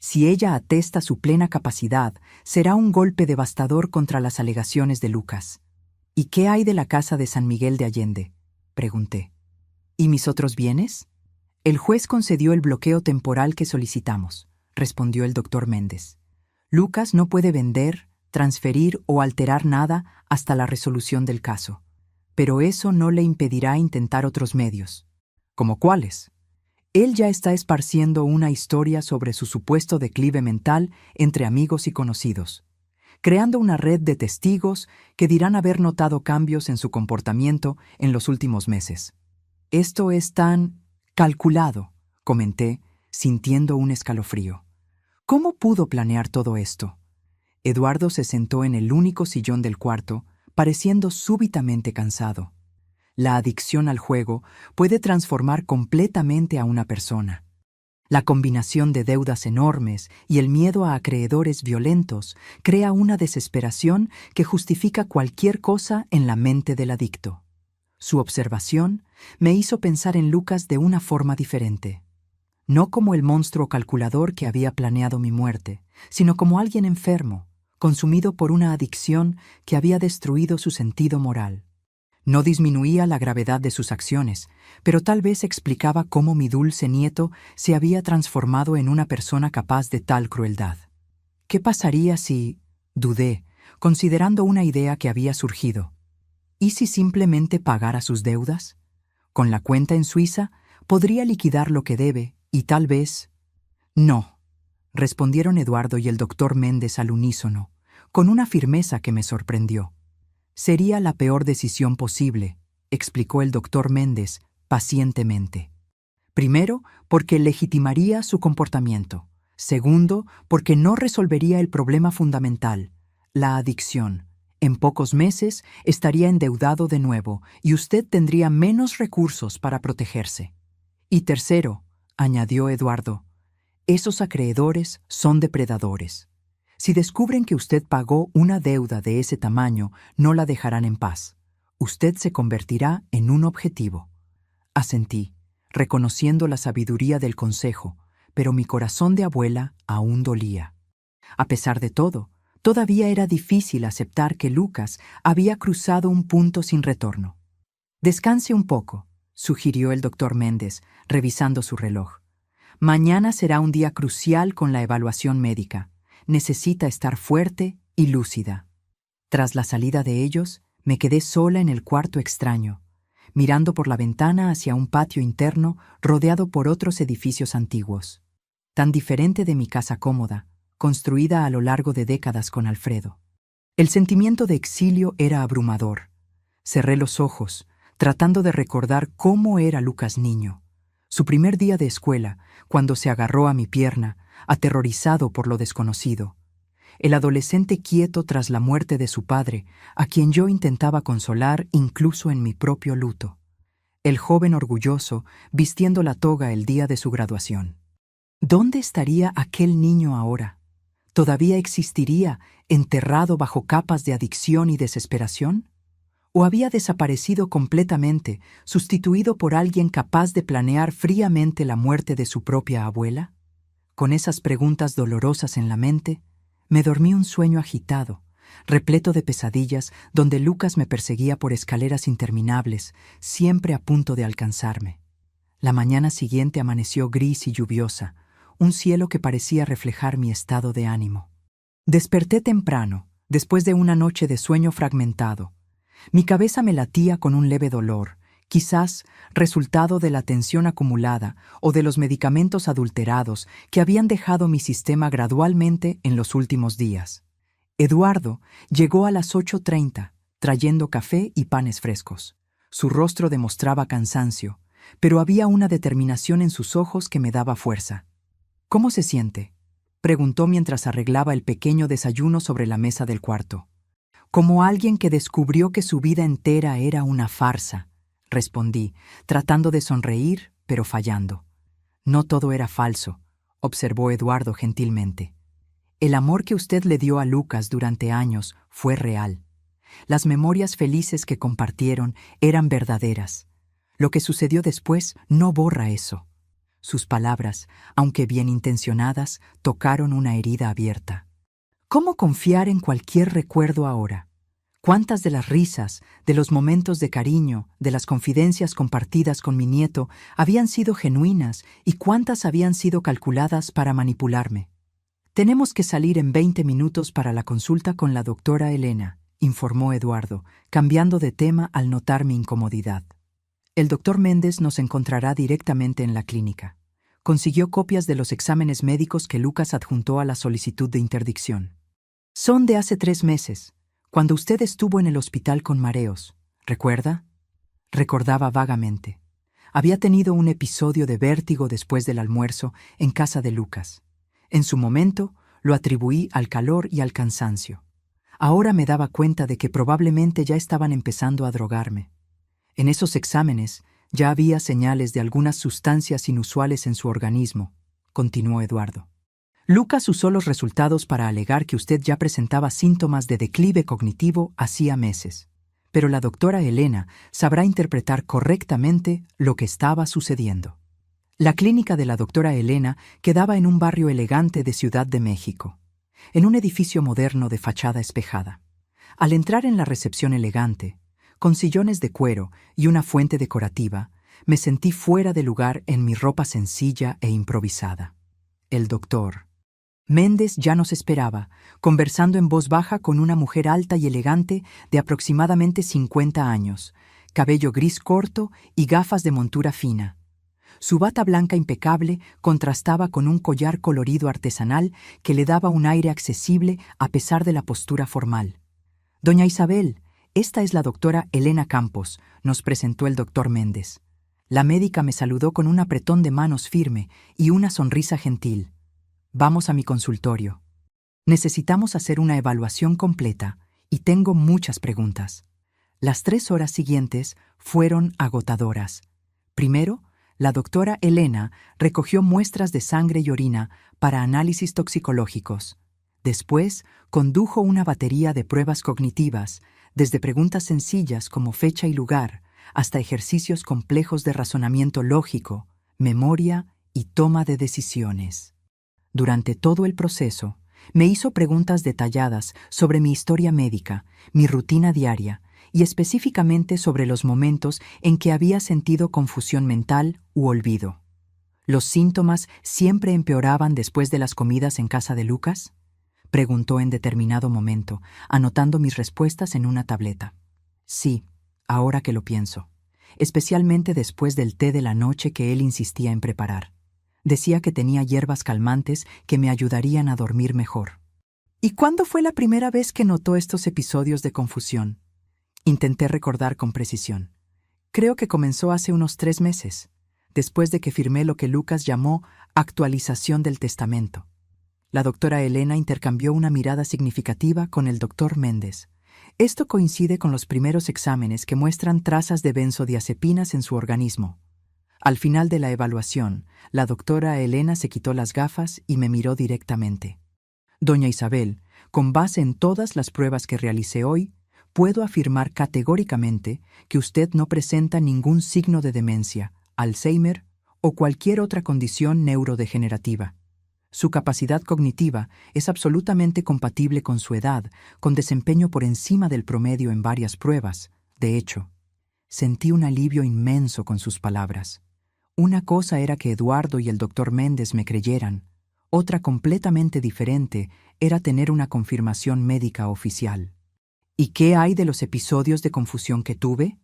Si ella atesta su plena capacidad, será un golpe devastador contra las alegaciones de Lucas. ¿Y qué hay de la casa de San Miguel de Allende?, pregunté. ¿Y mis otros bienes? El juez concedió el bloqueo temporal que solicitamos, respondió el doctor Méndez. Lucas no puede vender, transferir o alterar nada hasta la resolución del caso. Pero eso no le impedirá intentar otros medios. ¿Como cuáles? Él ya está esparciendo una historia sobre su supuesto declive mental entre amigos y conocidos, creando una red de testigos que dirán haber notado cambios en su comportamiento en los últimos meses. Esto es tan calculado, comenté, sintiendo un escalofrío. ¿Cómo pudo planear todo esto? Eduardo se sentó en el único sillón del cuarto, pareciendo súbitamente cansado. La adicción al juego puede transformar completamente a una persona. La combinación de deudas enormes y el miedo a acreedores violentos crea una desesperación que justifica cualquier cosa en la mente del adicto. Su observación me hizo pensar en Lucas de una forma diferente. No como el monstruo calculador que había planeado mi muerte, sino como alguien enfermo, consumido por una adicción que había destruido su sentido moral. No disminuía la gravedad de sus acciones, pero tal vez explicaba cómo mi dulce nieto se había transformado en una persona capaz de tal crueldad. ¿Qué pasaría si, dudé, considerando una idea que había surgido? ¿Y si simplemente pagara sus deudas? Con la cuenta en Suiza, podría liquidar lo que debe y tal vez... No, respondieron Eduardo y el doctor Méndez al unísono, con una firmeza que me sorprendió. Sería la peor decisión posible, explicó el doctor Méndez pacientemente. Primero, porque legitimaría su comportamiento. Segundo, porque no resolvería el problema fundamental, la adicción. En pocos meses estaría endeudado de nuevo y usted tendría menos recursos para protegerse. Y tercero, añadió Eduardo, esos acreedores son depredadores. Si descubren que usted pagó una deuda de ese tamaño, no la dejarán en paz. Usted se convertirá en un objetivo. Asentí, reconociendo la sabiduría del consejo, pero mi corazón de abuela aún dolía. A pesar de todo, todavía era difícil aceptar que Lucas había cruzado un punto sin retorno. Descanse un poco, sugirió el doctor Méndez, revisando su reloj. Mañana será un día crucial con la evaluación médica. Necesita estar fuerte y lúcida. Tras la salida de ellos, me quedé sola en el cuarto extraño, mirando por la ventana hacia un patio interno rodeado por otros edificios antiguos. Tan diferente de mi casa cómoda, construida a lo largo de décadas con Alfredo. El sentimiento de exilio era abrumador. Cerré los ojos, tratando de recordar cómo era Lucas niño. Su primer día de escuela, cuando se agarró a mi pierna, aterrorizado por lo desconocido. El adolescente quieto tras la muerte de su padre, a quien yo intentaba consolar incluso en mi propio luto. El joven orgulloso, vistiendo la toga el día de su graduación. ¿Dónde estaría aquel niño ahora? ¿Todavía existiría, enterrado bajo capas de adicción y desesperación? ¿O había desaparecido completamente, sustituido por alguien capaz de planear fríamente la muerte de su propia abuela? Con esas preguntas dolorosas en la mente, me dormí un sueño agitado, repleto de pesadillas, donde Lucas me perseguía por escaleras interminables, siempre a punto de alcanzarme. La mañana siguiente amaneció gris y lluviosa, un cielo que parecía reflejar mi estado de ánimo. Desperté temprano, después de una noche de sueño fragmentado. Mi cabeza me latía con un leve dolor, quizás resultado de la tensión acumulada o de los medicamentos adulterados que habían dejado mi sistema gradualmente en los últimos días. Eduardo llegó a las 8:30, trayendo café y panes frescos. Su rostro demostraba cansancio, pero había una determinación en sus ojos que me daba fuerza. ¿Cómo se siente?, preguntó mientras arreglaba el pequeño desayuno sobre la mesa del cuarto. Como alguien que descubrió que su vida entera era una farsa, respondí, tratando de sonreír, pero fallando. No todo era falso, observó Eduardo gentilmente. El amor que usted le dio a Lucas durante años fue real. Las memorias felices que compartieron eran verdaderas. Lo que sucedió después no borra eso. Sus palabras, aunque bien intencionadas, tocaron una herida abierta. ¿Cómo confiar en cualquier recuerdo ahora? ¿Cuántas de las risas, de los momentos de cariño, de las confidencias compartidas con mi nieto habían sido genuinas y cuántas habían sido calculadas para manipularme? Tenemos que salir en 20 minutos para la consulta con la doctora Elena, informó Eduardo, cambiando de tema al notar mi incomodidad. El doctor Méndez nos encontrará directamente en la clínica. Consiguió copias de los exámenes médicos que Lucas adjuntó a la solicitud de interdicción. Son de hace 3 meses, cuando usted estuvo en el hospital con mareos. ¿Recuerda? Recordaba vagamente. Había tenido un episodio de vértigo después del almuerzo en casa de Lucas. En su momento, lo atribuí al calor y al cansancio. Ahora me daba cuenta de que probablemente ya estaban empezando a drogarme. En esos exámenes ya había señales de algunas sustancias inusuales en su organismo, continuó Eduardo. Lucas usó los resultados para alegar que usted ya presentaba síntomas de declive cognitivo hacía meses, pero la doctora Elena sabrá interpretar correctamente lo que estaba sucediendo. La clínica de la doctora Elena quedaba en un barrio elegante de Ciudad de México, en un edificio moderno de fachada espejada. Al entrar en la recepción elegante, con sillones de cuero y una fuente decorativa, me sentí fuera de lugar en mi ropa sencilla e improvisada. El doctor Méndez ya nos esperaba, conversando en voz baja con una mujer alta y elegante de aproximadamente 50 años, cabello gris corto y gafas de montura fina. Su bata blanca impecable contrastaba con un collar colorido artesanal que le daba un aire accesible a pesar de la postura formal. «Doña Isabel, esta es la doctora Elena Campos», nos presentó el doctor Méndez. La médica me saludó con un apretón de manos firme y una sonrisa gentil. «Vamos a mi consultorio. Necesitamos hacer una evaluación completa y tengo muchas preguntas». Las 3 horas siguientes fueron agotadoras. Primero, la doctora Elena recogió muestras de sangre y orina para análisis toxicológicos. Después, condujo una batería de pruebas cognitivas, desde preguntas sencillas como fecha y lugar, hasta ejercicios complejos de razonamiento lógico, memoria y toma de decisiones. Durante todo el proceso, me hizo preguntas detalladas sobre mi historia médica, mi rutina diaria, y específicamente sobre los momentos en que había sentido confusión mental u olvido. ¿Los síntomas siempre empeoraban después de las comidas en casa de Lucas?, preguntó en determinado momento, anotando mis respuestas en una tableta. Sí, ahora que lo pienso, especialmente después del té de la noche que él insistía en preparar. Decía que tenía hierbas calmantes que me ayudarían a dormir mejor. ¿Y cuándo fue la primera vez que notó estos episodios de confusión? Intenté recordar con precisión. Creo que comenzó hace unos 3 meses, después de que firmé lo que Lucas llamó actualización del testamento. La doctora Elena intercambió una mirada significativa con el doctor Méndez. Esto coincide con los primeros exámenes que muestran trazas de benzodiazepinas en su organismo. Al final de la evaluación, la doctora Elena se quitó las gafas y me miró directamente. «Doña Isabel, con base en todas las pruebas que realicé hoy, puedo afirmar categóricamente que usted no presenta ningún signo de demencia, Alzheimer o cualquier otra condición neurodegenerativa. Su capacidad cognitiva es absolutamente compatible con su edad, con desempeño por encima del promedio en varias pruebas. De hecho, sentí un alivio inmenso con sus palabras. Una cosa era que Eduardo y el doctor Méndez me creyeran, otra completamente diferente era tener una confirmación médica oficial. ¿Y qué hay de los episodios de confusión que tuve?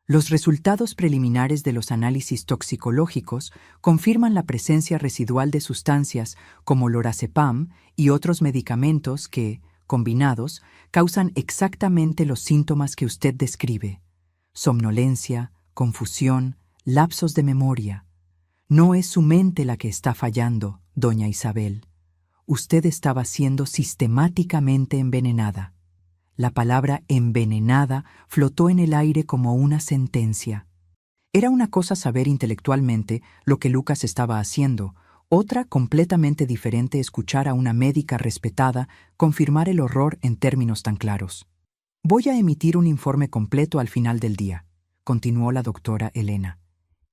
Los resultados preliminares de los análisis toxicológicos confirman la presencia residual de sustancias como lorazepam y otros medicamentos que, combinados, causan exactamente los síntomas que usted describe: somnolencia, confusión, lapsos de memoria. No es su mente la que está fallando, doña Isabel. Usted estaba siendo sistemáticamente envenenada. La palabra envenenada flotó en el aire como una sentencia. Era una cosa saber intelectualmente lo que Lucas estaba haciendo, otra completamente diferente escuchar a una médica respetada confirmar el horror en términos tan claros. «Voy a emitir un informe completo al final del día», continuó la doctora Elena.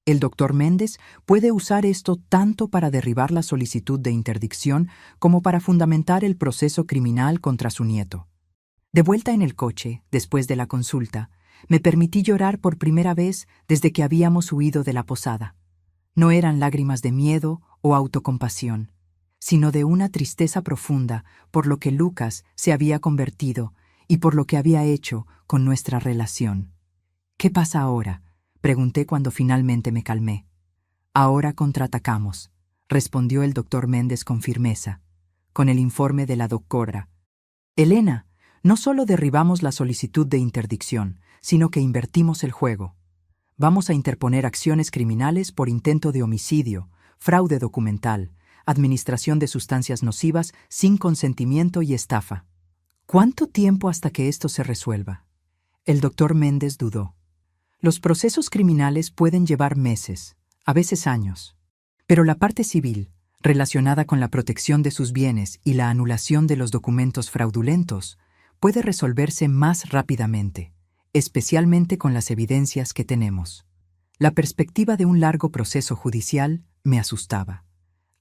«El doctor Méndez puede usar esto tanto para derribar la solicitud de interdicción como para fundamentar el proceso criminal contra su nieto». De vuelta en el coche, después de la consulta, me permití llorar por primera vez desde que habíamos huido de la posada. No eran lágrimas de miedo o autocompasión, sino de una tristeza profunda por lo que Lucas se había convertido y por lo que había hecho con nuestra relación. «¿Qué pasa ahora?», pregunté cuando finalmente me calmé. «Ahora contraatacamos», respondió el doctor Méndez con firmeza, con el informe de la doctora. «Elena, no solo derribamos la solicitud de interdicción, sino que invertimos el juego. Vamos a interponer acciones criminales por intento de homicidio, fraude documental, administración de sustancias nocivas sin consentimiento y estafa». «¿Cuánto tiempo hasta que esto se resuelva?». El doctor Méndez dudó. «Los procesos criminales pueden llevar meses, a veces años. Pero la parte civil, relacionada con la protección de sus bienes y la anulación de los documentos fraudulentos, puede resolverse más rápidamente, especialmente con las evidencias que tenemos». La perspectiva de un largo proceso judicial me asustaba.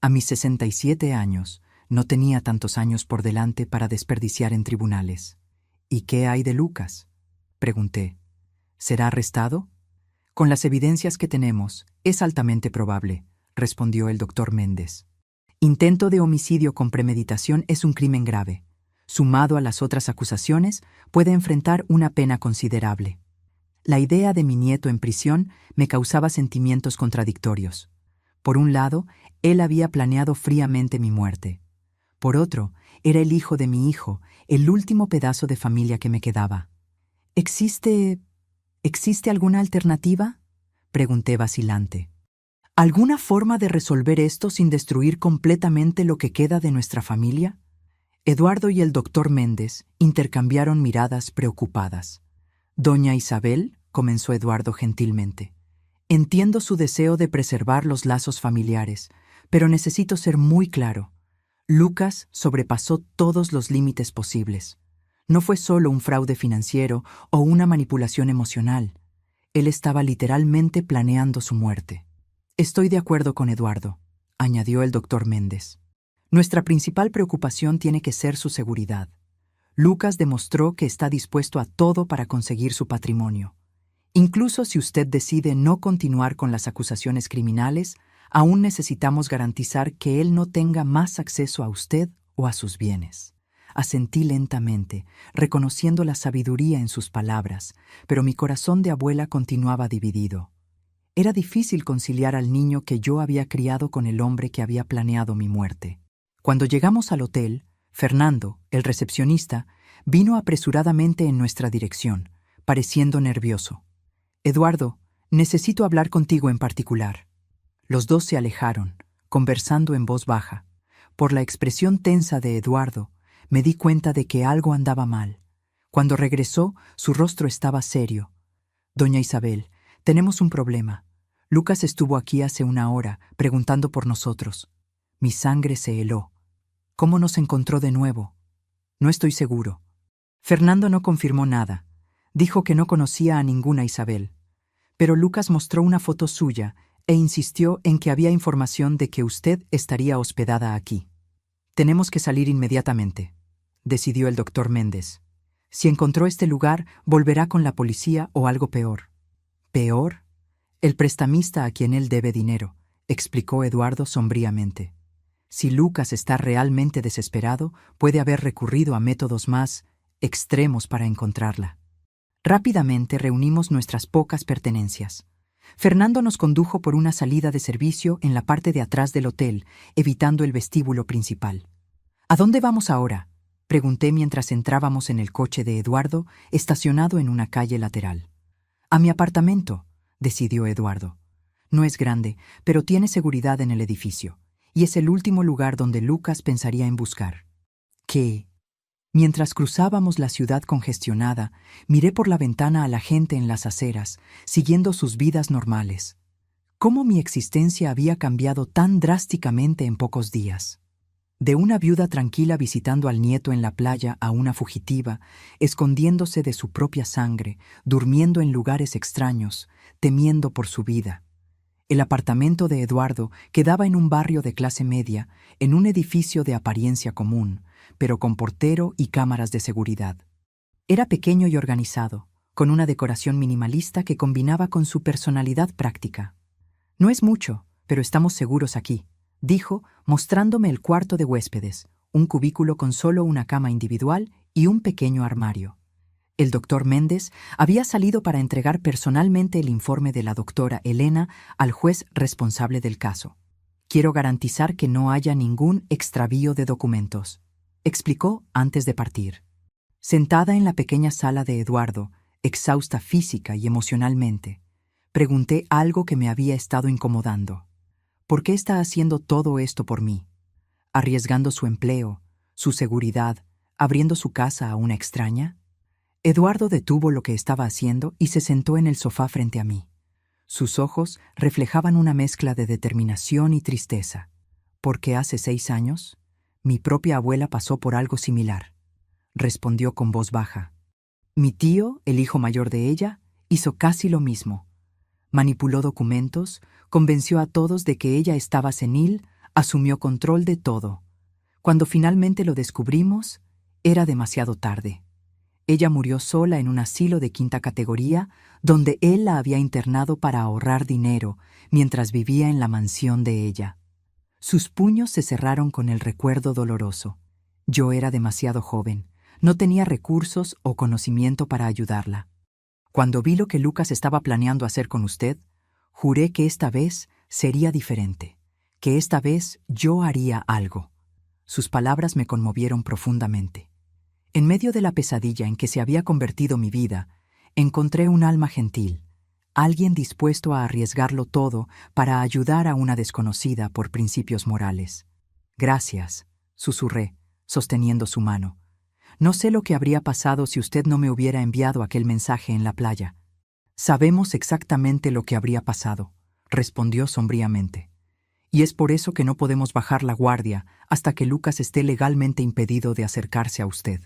A mis 67 años, no tenía tantos años por delante para desperdiciar en tribunales. «¿Y qué hay de Lucas?», pregunté. «¿Será arrestado?». «Con las evidencias que tenemos, es altamente probable», respondió el doctor Méndez. «Intento de homicidio con premeditación es un crimen grave. Sumado a las otras acusaciones, puede enfrentar una pena considerable». La idea de mi nieto en prisión me causaba sentimientos contradictorios. Por un lado, él había planeado fríamente mi muerte. Por otro, era el hijo de mi hijo, el último pedazo de familia que me quedaba. ¿Existe alguna alternativa?», pregunté vacilante. «¿Alguna forma de resolver esto sin destruir completamente lo que queda de nuestra familia?». Eduardo y el doctor Méndez intercambiaron miradas preocupadas. «Doña Isabel», comenzó Eduardo gentilmente, «entiendo su deseo de preservar los lazos familiares, pero necesito ser muy claro. Lucas sobrepasó todos los límites posibles. No fue solo un fraude financiero o una manipulación emocional. Él estaba literalmente planeando su muerte». «Estoy de acuerdo con Eduardo», añadió el doctor Méndez. «Nuestra principal preocupación tiene que ser su seguridad. Lucas demostró que está dispuesto a todo para conseguir su patrimonio. Incluso si usted decide no continuar con las acusaciones criminales, aún necesitamos garantizar que él no tenga más acceso a usted o a sus bienes». Asentí lentamente, reconociendo la sabiduría en sus palabras, pero mi corazón de abuela continuaba dividido. Era difícil conciliar al niño que yo había criado con el hombre que había planeado mi muerte. Cuando llegamos al hotel, Fernando, el recepcionista, vino apresuradamente en nuestra dirección, pareciendo nervioso. «Eduardo, necesito hablar contigo en particular». Los dos se alejaron, conversando en voz baja. Por la expresión tensa de Eduardo, me di cuenta de que algo andaba mal. Cuando regresó, su rostro estaba serio. «Doña Isabel, tenemos un problema. Lucas estuvo aquí hace una hora, preguntando por nosotros». Mi sangre se heló. «¿Cómo nos encontró de nuevo?». «No estoy seguro». Fernando no confirmó nada. Dijo que no conocía a ninguna Isabel. Pero Lucas mostró una foto suya e insistió en que había información de que usted estaría hospedada aquí. «Tenemos que salir inmediatamente», decidió el doctor Méndez. «Si encontró este lugar, volverá con la policía o algo peor». «¿Peor?». «El prestamista a quien él debe dinero», explicó Eduardo sombríamente. «Si Lucas está realmente desesperado, puede haber recurrido a métodos más extremos para encontrarla». Rápidamente reunimos nuestras pocas pertenencias. Fernando nos condujo por una salida de servicio en la parte de atrás del hotel, evitando el vestíbulo principal. «¿A dónde vamos ahora?», pregunté mientras entrábamos en el coche de Eduardo, estacionado en una calle lateral. «A mi apartamento», decidió Eduardo. «No es grande, pero tiene seguridad en el edificio, y es el último lugar donde Lucas pensaría en buscar». «¿Qué?». Mientras cruzábamos la ciudad congestionada, miré por la ventana a la gente en las aceras, siguiendo sus vidas normales. ¿Cómo mi existencia había cambiado tan drásticamente en pocos días? De una viuda tranquila visitando al nieto en la playa a una fugitiva, escondiéndose de su propia sangre, durmiendo en lugares extraños, temiendo por su vida. El apartamento de Eduardo quedaba en un barrio de clase media, en un edificio de apariencia común, pero con portero y cámaras de seguridad. Era pequeño y organizado, con una decoración minimalista que combinaba con su personalidad práctica. «No es mucho, pero estamos seguros aquí», dijo, mostrándome el cuarto de huéspedes, un cubículo con solo una cama individual y un pequeño armario. El doctor Méndez había salido para entregar personalmente el informe de la doctora Elena al juez responsable del caso. «Quiero garantizar que no haya ningún extravío de documentos», explicó antes de partir. Sentada en la pequeña sala de Eduardo, exhausta física y emocionalmente, pregunté algo que me había estado incomodando. ¿Por qué está haciendo todo esto por mí? ¿Arriesgando su empleo, su seguridad, abriendo su casa a una extraña? Eduardo detuvo lo que estaba haciendo y se sentó en el sofá frente a mí. Sus ojos reflejaban una mezcla de determinación y tristeza, porque hace 6 años, mi propia abuela pasó por algo similar. Respondió con voz baja. Mi tío, el hijo mayor de ella, hizo casi lo mismo. Manipuló documentos, convenció a todos de que ella estaba senil, asumió control de todo. Cuando finalmente lo descubrimos, era demasiado tarde. Ella murió sola en un asilo de 5ª categoría, donde él la había internado para ahorrar dinero, mientras vivía en la mansión de ella. Sus puños se cerraron con el recuerdo doloroso. Yo era demasiado joven, no tenía recursos o conocimiento para ayudarla. Cuando vi lo que Lucas estaba planeando hacer con usted, juré que esta vez sería diferente, que esta vez yo haría algo. Sus palabras me conmovieron profundamente. En medio de la pesadilla en que se había convertido mi vida, encontré un alma gentil, alguien dispuesto a arriesgarlo todo para ayudar a una desconocida por principios morales. Gracias, susurré, sosteniendo su mano. No sé lo que habría pasado si usted no me hubiera enviado aquel mensaje en la playa. Sabemos exactamente lo que habría pasado, respondió sombríamente. Y es por eso que no podemos bajar la guardia hasta que Lucas esté legalmente impedido de acercarse a usted.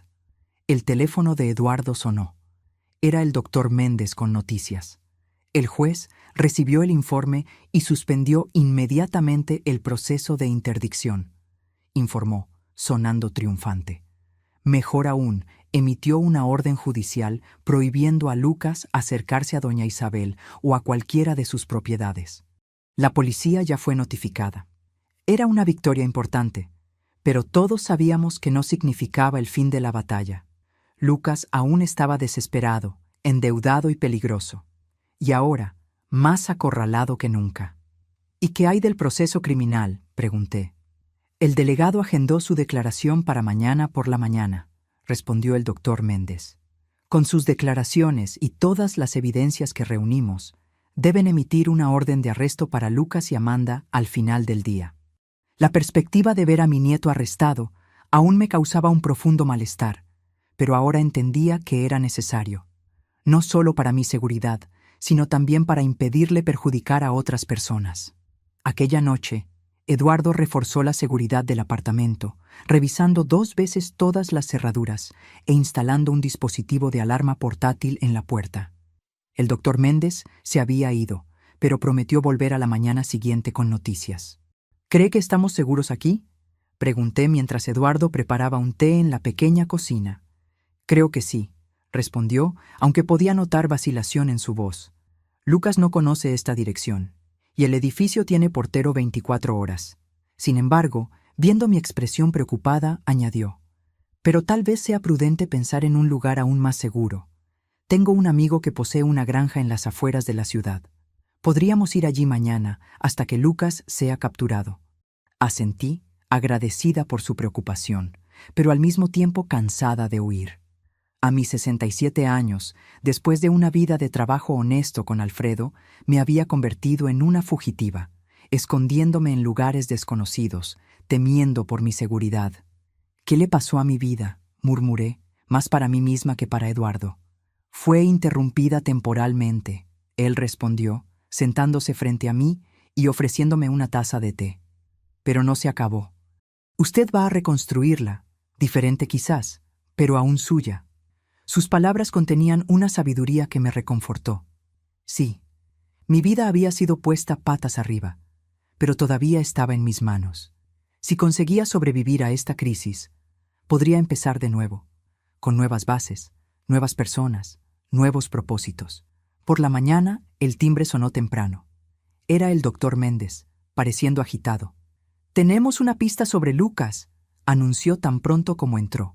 El teléfono de Eduardo sonó. Era el doctor Méndez con noticias. El juez recibió el informe y suspendió inmediatamente el proceso de interdicción, informó, sonando triunfante. Mejor aún, emitió una orden judicial prohibiendo a Lucas acercarse a doña Isabel o a cualquiera de sus propiedades. La policía ya fue notificada. Era una victoria importante, pero todos sabíamos que no significaba el fin de la batalla. Lucas aún estaba desesperado, endeudado y peligroso, y ahora, más acorralado que nunca. ¿Y qué hay del proceso criminal?, pregunté. El delegado agendó su declaración para mañana por la mañana, respondió el doctor Méndez. Con sus declaraciones y todas las evidencias que reunimos, deben emitir una orden de arresto para Lucas y Amanda al final del día. La perspectiva de ver a mi nieto arrestado aún me causaba un profundo malestar, pero ahora entendía que era necesario, no solo para mi seguridad, sino también para impedirle perjudicar a otras personas. Aquella noche, Eduardo reforzó la seguridad del apartamento, revisando 2 veces todas las cerraduras e instalando un dispositivo de alarma portátil en la puerta. El doctor Méndez se había ido, pero prometió volver a la mañana siguiente con noticias. ¿Cree que estamos seguros aquí?, pregunté mientras Eduardo preparaba un té en la pequeña cocina. Creo que sí, respondió, aunque podía notar vacilación en su voz. Lucas no conoce esta dirección, y el edificio tiene portero 24 horas. Sin embargo, viendo mi expresión preocupada, añadió, pero tal vez sea prudente pensar en un lugar aún más seguro. Tengo un amigo que posee una granja en las afueras de la ciudad. Podríamos ir allí mañana hasta que Lucas sea capturado. Asentí, agradecida por su preocupación, pero al mismo tiempo cansada de huir. A mis 67 años, después de una vida de trabajo honesto con Alfredo, me había convertido en una fugitiva, escondiéndome en lugares desconocidos, temiendo por mi seguridad. ¿Qué le pasó a mi vida?, murmuré, más para mí misma que para Eduardo. Fue interrumpida temporalmente, él respondió, sentándose frente a mí y ofreciéndome una taza de té. Pero no se acabó. Usted va a reconstruirla, diferente quizás, pero aún suya. Sus palabras contenían una sabiduría que me reconfortó. Sí, mi vida había sido puesta patas arriba, pero todavía estaba en mis manos. Si conseguía sobrevivir a esta crisis, podría empezar de nuevo, con nuevas bases, nuevas personas, nuevos propósitos. Por la mañana, el timbre sonó temprano. Era el doctor Méndez, pareciendo agitado. Tenemos una pista sobre Lucas, anunció tan pronto como entró.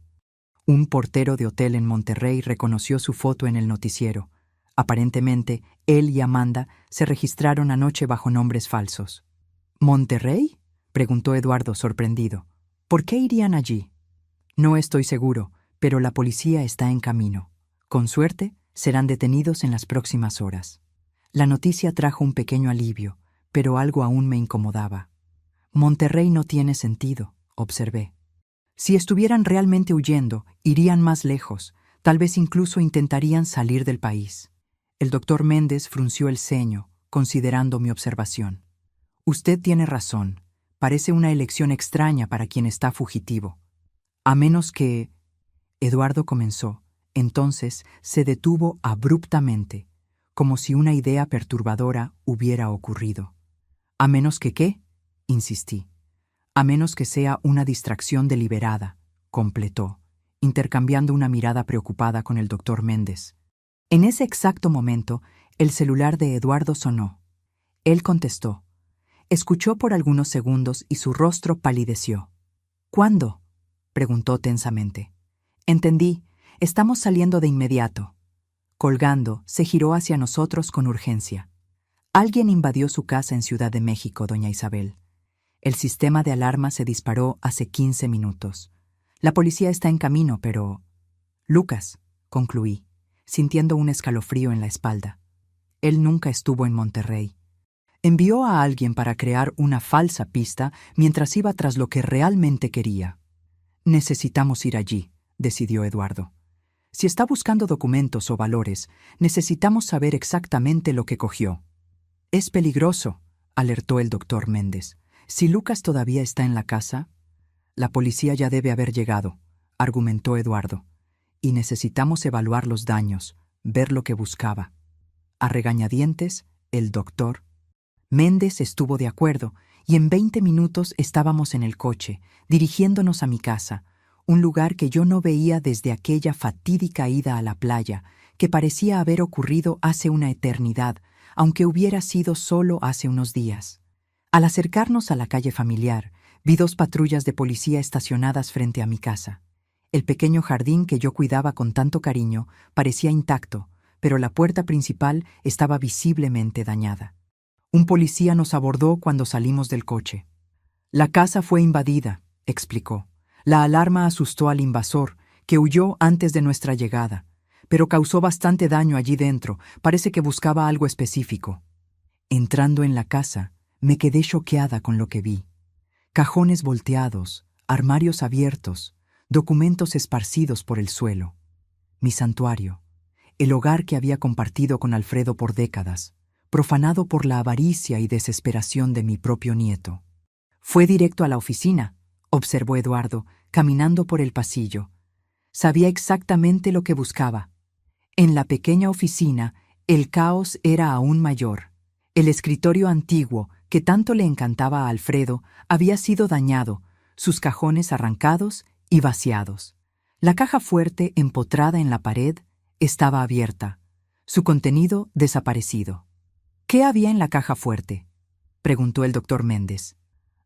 Un portero de hotel en Monterrey reconoció su foto en el noticiero. Aparentemente, él y Amanda se registraron anoche bajo nombres falsos. ¿Monterrey?, preguntó Eduardo sorprendido. ¿Por qué irían allí? No estoy seguro, pero la policía está en camino. Con suerte, serán detenidos en las próximas horas. La noticia trajo un pequeño alivio, pero algo aún me incomodaba. Monterrey no tiene sentido, observé. Si estuvieran realmente huyendo, irían más lejos, tal vez incluso intentarían salir del país. El doctor Méndez frunció el ceño, considerando mi observación. Usted tiene razón, parece una elección extraña para quien está fugitivo. A menos que... Eduardo comenzó, entonces se detuvo abruptamente, como si una idea perturbadora hubiera ocurrido. ¿A menos que qué?, insistí. A menos que sea una distracción deliberada, completó, intercambiando una mirada preocupada con el doctor Méndez. En ese exacto momento, el celular de Eduardo sonó. Él contestó. Escuchó por algunos segundos y su rostro palideció. ¿Cuándo?, preguntó tensamente. Entendí. Estamos saliendo de inmediato. Colgando, se giró hacia nosotros con urgencia. Alguien invadió su casa en Ciudad de México, doña Isabel. El sistema de alarma se disparó hace 15 minutos. La policía está en camino, pero... Lucas, concluí, sintiendo un escalofrío en la espalda. Él nunca estuvo en Monterrey. Envió a alguien para crear una falsa pista mientras iba tras lo que realmente quería. Necesitamos ir allí, decidió Eduardo. Si está buscando documentos o valores, necesitamos saber exactamente lo que cogió. Es peligroso, alertó el doctor Méndez. Si Lucas todavía está en la casa, la policía ya debe haber llegado, argumentó Eduardo. Y necesitamos evaluar los daños, ver lo que buscaba. A regañadientes, el doctor Méndez estuvo de acuerdo, y en 20 minutos estábamos en el coche, dirigiéndonos a mi casa, un lugar que yo no veía desde aquella fatídica ida a la playa, que parecía haber ocurrido hace una eternidad, aunque hubiera sido solo hace unos días. Al acercarnos a la calle familiar, vi 2 patrullas de policía estacionadas frente a mi casa. El pequeño jardín que yo cuidaba con tanto cariño parecía intacto, pero la puerta principal estaba visiblemente dañada. Un policía nos abordó cuando salimos del coche. La casa fue invadida, explicó. La alarma asustó al invasor, que huyó antes de nuestra llegada, pero causó bastante daño allí dentro. Parece que buscaba algo específico. Entrando en la casa, me quedé choqueada con lo que vi. Cajones volteados, armarios abiertos, documentos esparcidos por el suelo. Mi santuario, el hogar que había compartido con Alfredo por décadas, profanado por la avaricia y desesperación de mi propio nieto. Fue directo a la oficina, observó Eduardo, caminando por el pasillo. Sabía exactamente lo que buscaba. En la pequeña oficina, el caos era aún mayor. El escritorio antiguo, que tanto le encantaba a Alfredo, había sido dañado, sus cajones arrancados y vaciados. La caja fuerte empotrada en la pared estaba abierta, su contenido desaparecido. ¿Qué había en la caja fuerte?, preguntó el doctor Méndez.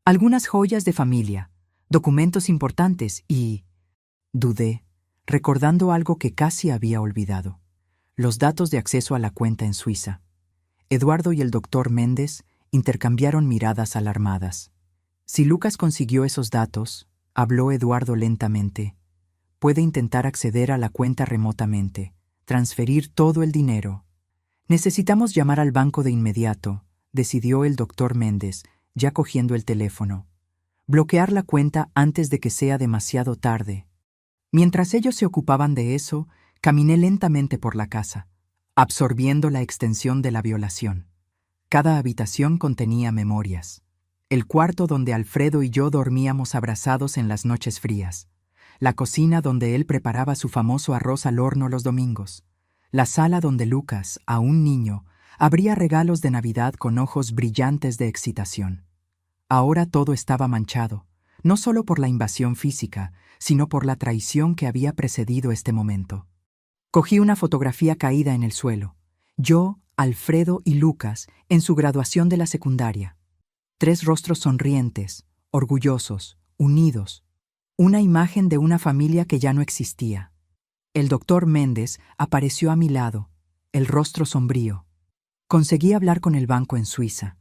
Algunas joyas de familia, documentos importantes y... Dudé, recordando algo que casi había olvidado. Los datos de acceso a la cuenta en Suiza. Eduardo y el doctor Méndez intercambiaron miradas alarmadas. Si Lucas consiguió esos datos, habló Eduardo lentamente, puede intentar acceder a la cuenta remotamente, transferir todo el dinero. Necesitamos llamar al banco de inmediato, decidió el doctor Méndez, ya cogiendo el teléfono. Bloquear la cuenta antes de que sea demasiado tarde. Mientras ellos se ocupaban de eso, caminé lentamente por la casa, absorbiendo la extensión de la violación. Cada habitación contenía memorias. El cuarto donde Alfredo y yo dormíamos abrazados en las noches frías. La cocina donde él preparaba su famoso arroz al horno los domingos. La sala donde Lucas, aún niño, abría regalos de Navidad con ojos brillantes de excitación. Ahora todo estaba manchado, no solo por la invasión física, sino por la traición que había precedido este momento. Cogí una fotografía caída en el suelo. Yo, Alfredo y Lucas, en su graduación de la secundaria. 3 rostros sonrientes, orgullosos, unidos. Una imagen de una familia que ya no existía. El doctor Méndez apareció a mi lado, el rostro sombrío. Conseguí hablar con el banco en Suiza.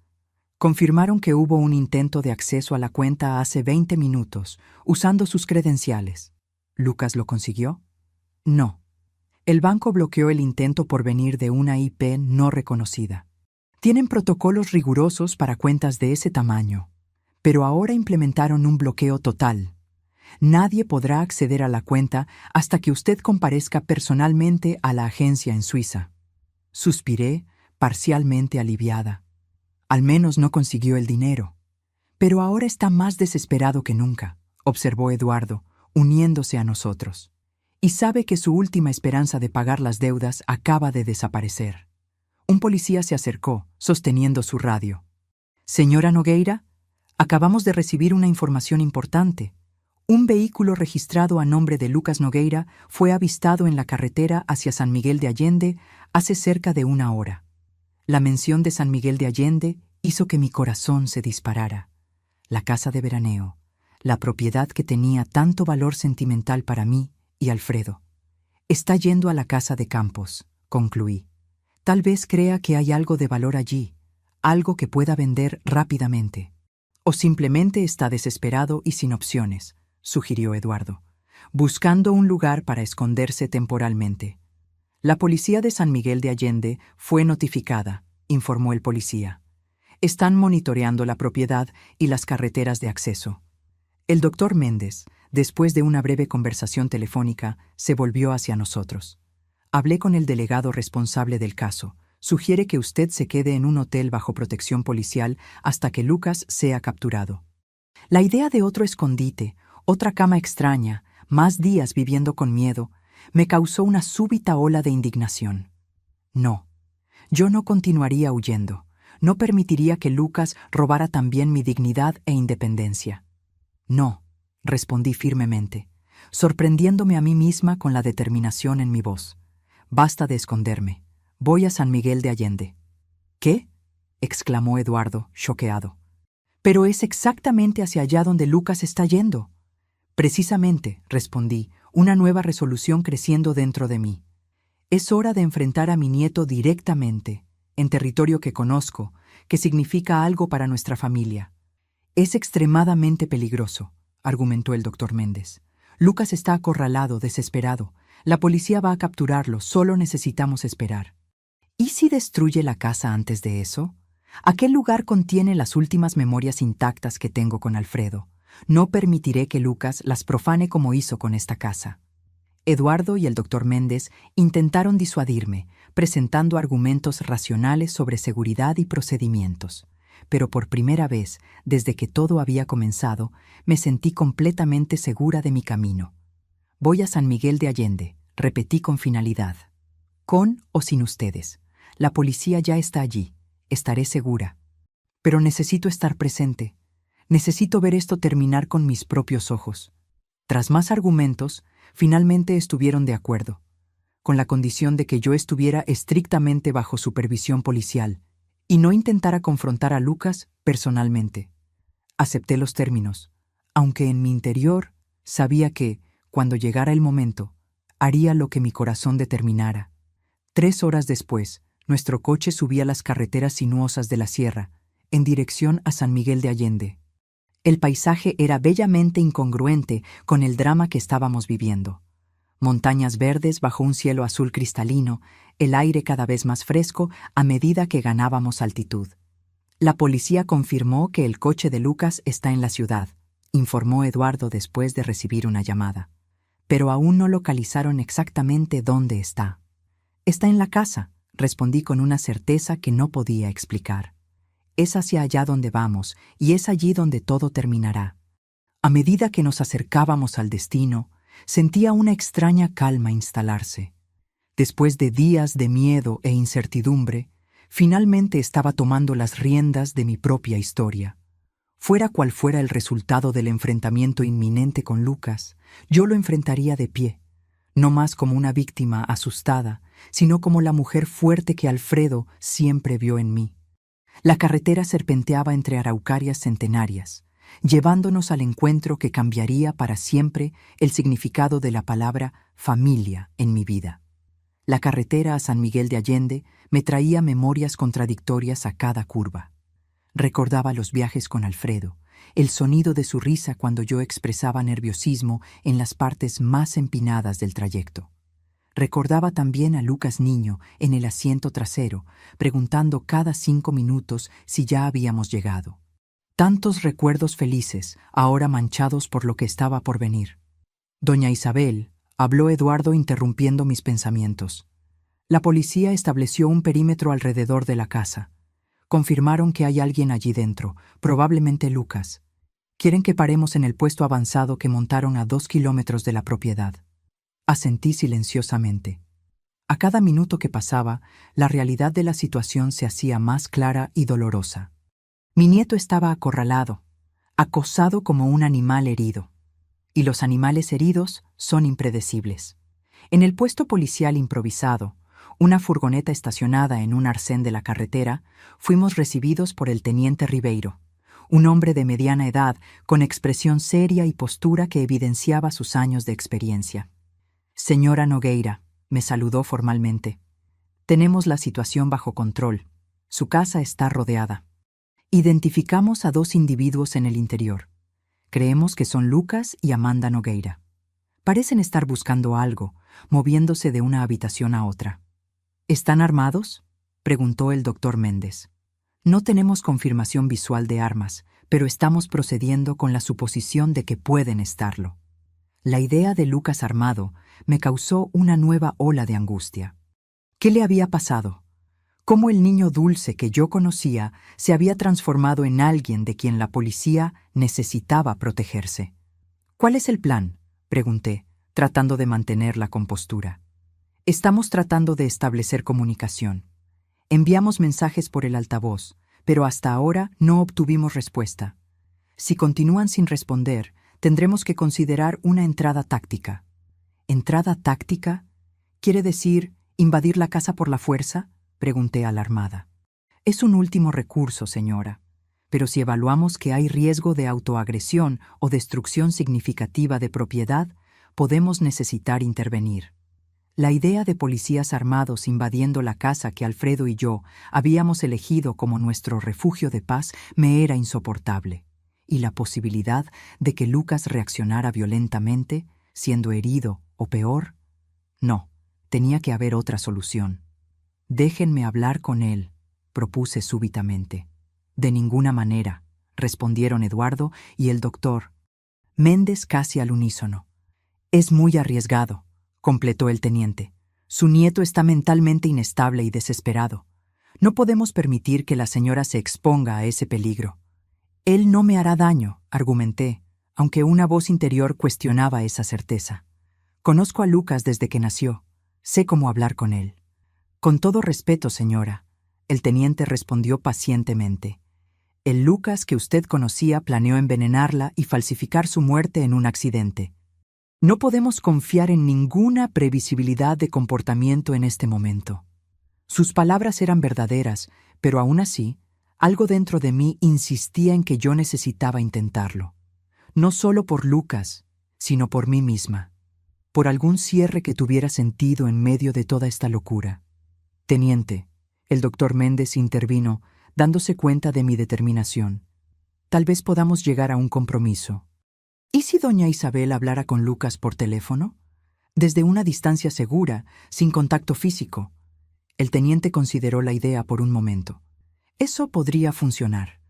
Confirmaron que hubo un intento de acceso a la cuenta hace 20 minutos, usando sus credenciales. ¿Lucas lo consiguió? No. El banco bloqueó el intento por venir de una IP no reconocida. Tienen protocolos rigurosos para cuentas de ese tamaño, pero ahora implementaron un bloqueo total. Nadie podrá acceder a la cuenta hasta que usted comparezca personalmente a la agencia en Suiza. Suspiré, parcialmente aliviada. Al menos no consiguió el dinero. Pero ahora está más desesperado que nunca, observó Eduardo, uniéndose a nosotros. Y sabe que su última esperanza de pagar las deudas acaba de desaparecer. Un policía se acercó, sosteniendo su radio. Señora Nogueira, acabamos de recibir una información importante. Un vehículo registrado a nombre de Lucas Nogueira fue avistado en la carretera hacia San Miguel de Allende hace cerca de 1 hora. La mención de San Miguel de Allende hizo que mi corazón se disparara. La casa de veraneo, la propiedad que tenía tanto valor sentimental para mí y Alfredo. Está yendo a la casa de Campos, concluí. Tal vez crea que hay algo de valor allí, algo que pueda vender rápidamente. O simplemente está desesperado y sin opciones, sugirió Eduardo, buscando un lugar para esconderse temporalmente. La policía de San Miguel de Allende fue notificada, informó el policía. Están monitoreando la propiedad y las carreteras de acceso. El doctor Méndez, después de una breve conversación telefónica, se volvió hacia nosotros. Hablé con el delegado responsable del caso. Sugiere que usted se quede en un hotel bajo protección policial hasta que Lucas sea capturado. La idea de otro escondite, otra cama extraña, más días viviendo con miedo, me causó una súbita ola de indignación. No, yo no continuaría huyendo. No permitiría que Lucas robara también mi dignidad e independencia. No, respondí firmemente, sorprendiéndome a mí misma con la determinación en mi voz. Basta de esconderme. Voy a San Miguel de Allende. ¿Qué? Exclamó Eduardo, choqueado. Pero es exactamente hacia allá donde Lucas está yendo. Precisamente, respondí, una nueva resolución creciendo dentro de mí. Es hora de enfrentar a mi nieto directamente, en territorio que conozco, que significa algo para nuestra familia. Es extremadamente peligroso, argumentó el doctor Méndez. Lucas está acorralado, desesperado. La policía va a capturarlo, solo necesitamos esperar. ¿Y si destruye la casa antes de eso? Aquel lugar contiene las últimas memorias intactas que tengo con Alfredo. No permitiré que Lucas las profane como hizo con esta casa. Eduardo y el doctor Méndez intentaron disuadirme, presentando argumentos racionales sobre seguridad y procedimientos. Pero por primera vez, desde que todo había comenzado, me sentí completamente segura de mi camino. Voy a San Miguel de Allende, repetí con finalidad. Con o sin ustedes. La policía ya está allí. Estaré segura. Pero necesito estar presente. Necesito ver esto terminar con mis propios ojos. Tras más argumentos, finalmente estuvieron de acuerdo, con la condición de que yo estuviera estrictamente bajo supervisión policial y no intentara confrontar a Lucas personalmente. Acepté los términos, aunque en mi interior sabía que, cuando llegara el momento, haría lo que mi corazón determinara. 3 horas después, nuestro coche subía las carreteras sinuosas de la sierra, en dirección a San Miguel de Allende. El paisaje era bellamente incongruente con el drama que estábamos viviendo. Montañas verdes bajo un cielo azul cristalino, el aire cada vez más fresco a medida que ganábamos altitud. La policía confirmó que el coche de Lucas está en la ciudad, informó Eduardo después de recibir una llamada. Pero aún no localizaron exactamente dónde está. Está en la casa, respondí con una certeza que no podía explicar. Es hacia allá donde vamos, y es allí donde todo terminará. A medida que nos acercábamos al destino, sentía una extraña calma instalarse. Después de días de miedo e incertidumbre, finalmente estaba tomando las riendas de mi propia historia. Fuera cual fuera el resultado del enfrentamiento inminente con Lucas, yo lo enfrentaría de pie, no más como una víctima asustada, sino como la mujer fuerte que Alfredo siempre vio en mí. La carretera serpenteaba entre araucarias centenarias. llevándonos al encuentro que cambiaría para siempre el significado de la palabra familia en mi vida. La carretera a San Miguel de Allende me traía memorias contradictorias a cada curva. Recordaba los viajes con Alfredo, el sonido de su risa cuando yo expresaba nerviosismo en las partes más empinadas del trayecto. Recordaba también a Lucas niño en el asiento trasero, preguntando cada 5 minutos si ya habíamos llegado. Tantos recuerdos felices, ahora manchados por lo que estaba por venir. Doña Isabel, habló Eduardo interrumpiendo mis pensamientos. La policía estableció un perímetro alrededor de la casa. Confirmaron que hay alguien allí dentro, probablemente Lucas. Quieren que paremos en el puesto avanzado que montaron a 2 kilómetros de la propiedad. Asentí silenciosamente. A cada minuto que pasaba, la realidad de la situación se hacía más clara y dolorosa. Mi nieto estaba acorralado, acosado como un animal herido. Y los animales heridos son impredecibles. En el puesto policial improvisado, una furgoneta estacionada en un arcén de la carretera, fuimos recibidos por el teniente Ribeiro, un hombre de mediana edad con expresión seria y postura que evidenciaba sus años de experiencia. Señora Nogueira, me saludó formalmente. Tenemos la situación bajo control. Su casa está rodeada. Identificamos a 2 individuos en el interior. Creemos que son Lucas y Amanda Nogueira. Parecen estar buscando algo, moviéndose de una habitación a otra. ¿Están armados?, preguntó el doctor Méndez. No tenemos confirmación visual de armas, pero estamos procediendo con la suposición de que pueden estarlo. La idea de Lucas armado me causó una nueva ola de angustia. ¿Qué le había pasado? ¿Cómo el niño dulce que yo conocía se había transformado en alguien de quien la policía necesitaba protegerse? ¿Cuál es el plan?, pregunté, tratando de mantener la compostura. Estamos tratando de establecer comunicación. Enviamos mensajes por el altavoz, pero hasta ahora no obtuvimos respuesta. Si continúan sin responder, tendremos que considerar una entrada táctica. ¿Entrada táctica? ¿Quiere decir invadir la casa por la fuerza?, pregunté alarmada. Es un último recurso, señora, pero si evaluamos que hay riesgo de autoagresión o destrucción significativa de propiedad, podemos necesitar intervenir. La idea de policías armados invadiendo la casa que Alfredo y yo habíamos elegido como nuestro refugio de paz me era insoportable, y la posibilidad de que Lucas reaccionara violentamente, siendo herido o peor, no, tenía que haber otra solución. Déjenme hablar con él, propuse súbitamente. De ninguna manera, respondieron Eduardo y el doctor Méndez casi al unísono. Es muy arriesgado, completó el teniente. Su nieto está mentalmente inestable y desesperado. No podemos permitir que la señora se exponga a ese peligro. Él no me hará daño, argumenté, aunque una voz interior cuestionaba esa certeza. Conozco a Lucas desde que nació. Sé cómo hablar con él. Con todo respeto, señora, el teniente respondió pacientemente. El Lucas que usted conocía planeó envenenarla y falsificar su muerte en un accidente. No podemos confiar en ninguna previsibilidad de comportamiento en este momento. Sus palabras eran verdaderas, pero aún así, algo dentro de mí insistía en que yo necesitaba intentarlo. No solo por Lucas, sino por mí misma. Por algún cierre que tuviera sentido en medio de toda esta locura. Teniente, el doctor Méndez intervino, dándose cuenta de mi determinación. Tal vez podamos llegar a un compromiso. ¿Y si doña Isabel hablara con Lucas por teléfono? Desde una distancia segura, sin contacto físico. El teniente consideró la idea por un momento. Eso podría funcionar.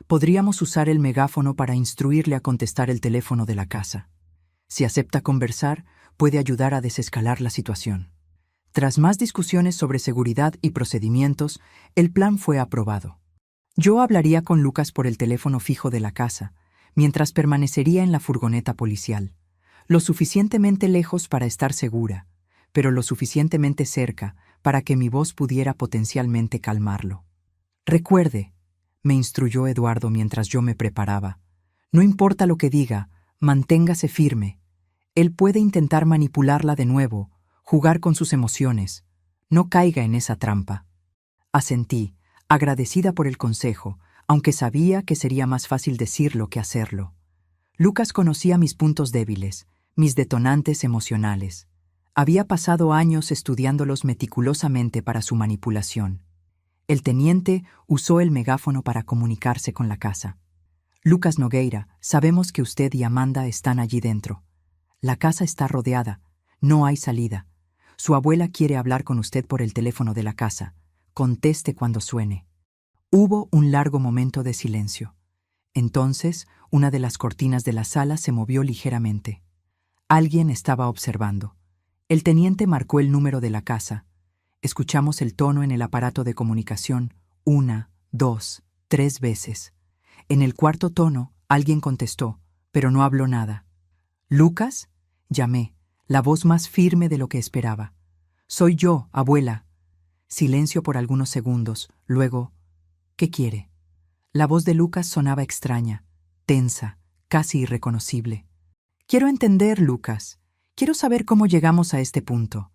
Podríamos usar el megáfono para instruirle a contestar el teléfono de la casa. Si acepta conversar, puede ayudar a desescalar la situación. Tras más discusiones sobre seguridad y procedimientos, el plan fue aprobado. Yo hablaría con Lucas por el teléfono fijo de la casa, mientras permanecería en la furgoneta policial, lo suficientemente lejos para estar segura, pero lo suficientemente cerca para que mi voz pudiera potencialmente calmarlo. Recuerde, me instruyó Eduardo mientras yo me preparaba, no importa lo que diga, manténgase firme. Él puede intentar manipularla de nuevo, jugar con sus emociones. No caiga en esa trampa. Asentí, agradecida por el consejo, aunque sabía que sería más fácil decirlo que hacerlo. Lucas conocía mis puntos débiles, mis detonantes emocionales. Había pasado años estudiándolos meticulosamente para su manipulación. El teniente usó el megáfono para comunicarse con la casa. Lucas Nogueira, sabemos que usted y Amanda están allí dentro. La casa está rodeada. No hay salida. Su abuela quiere hablar con usted por el teléfono de la casa. Conteste cuando suene. Hubo un largo momento de silencio. Entonces, una de las cortinas de la sala se movió ligeramente. Alguien estaba observando. El teniente marcó el número de la casa. Escuchamos el tono en el aparato de comunicación 1, 2, 3 veces. En el cuarto tono, alguien contestó, pero no habló nada. «¿Lucas?», llamé, la voz más firme de lo que esperaba. «Soy yo, abuela». Silencio por algunos segundos, luego, «¿Qué quiere?». La voz de Lucas sonaba extraña, tensa, casi irreconocible. «Quiero entender, Lucas. Quiero saber cómo llegamos a este punto».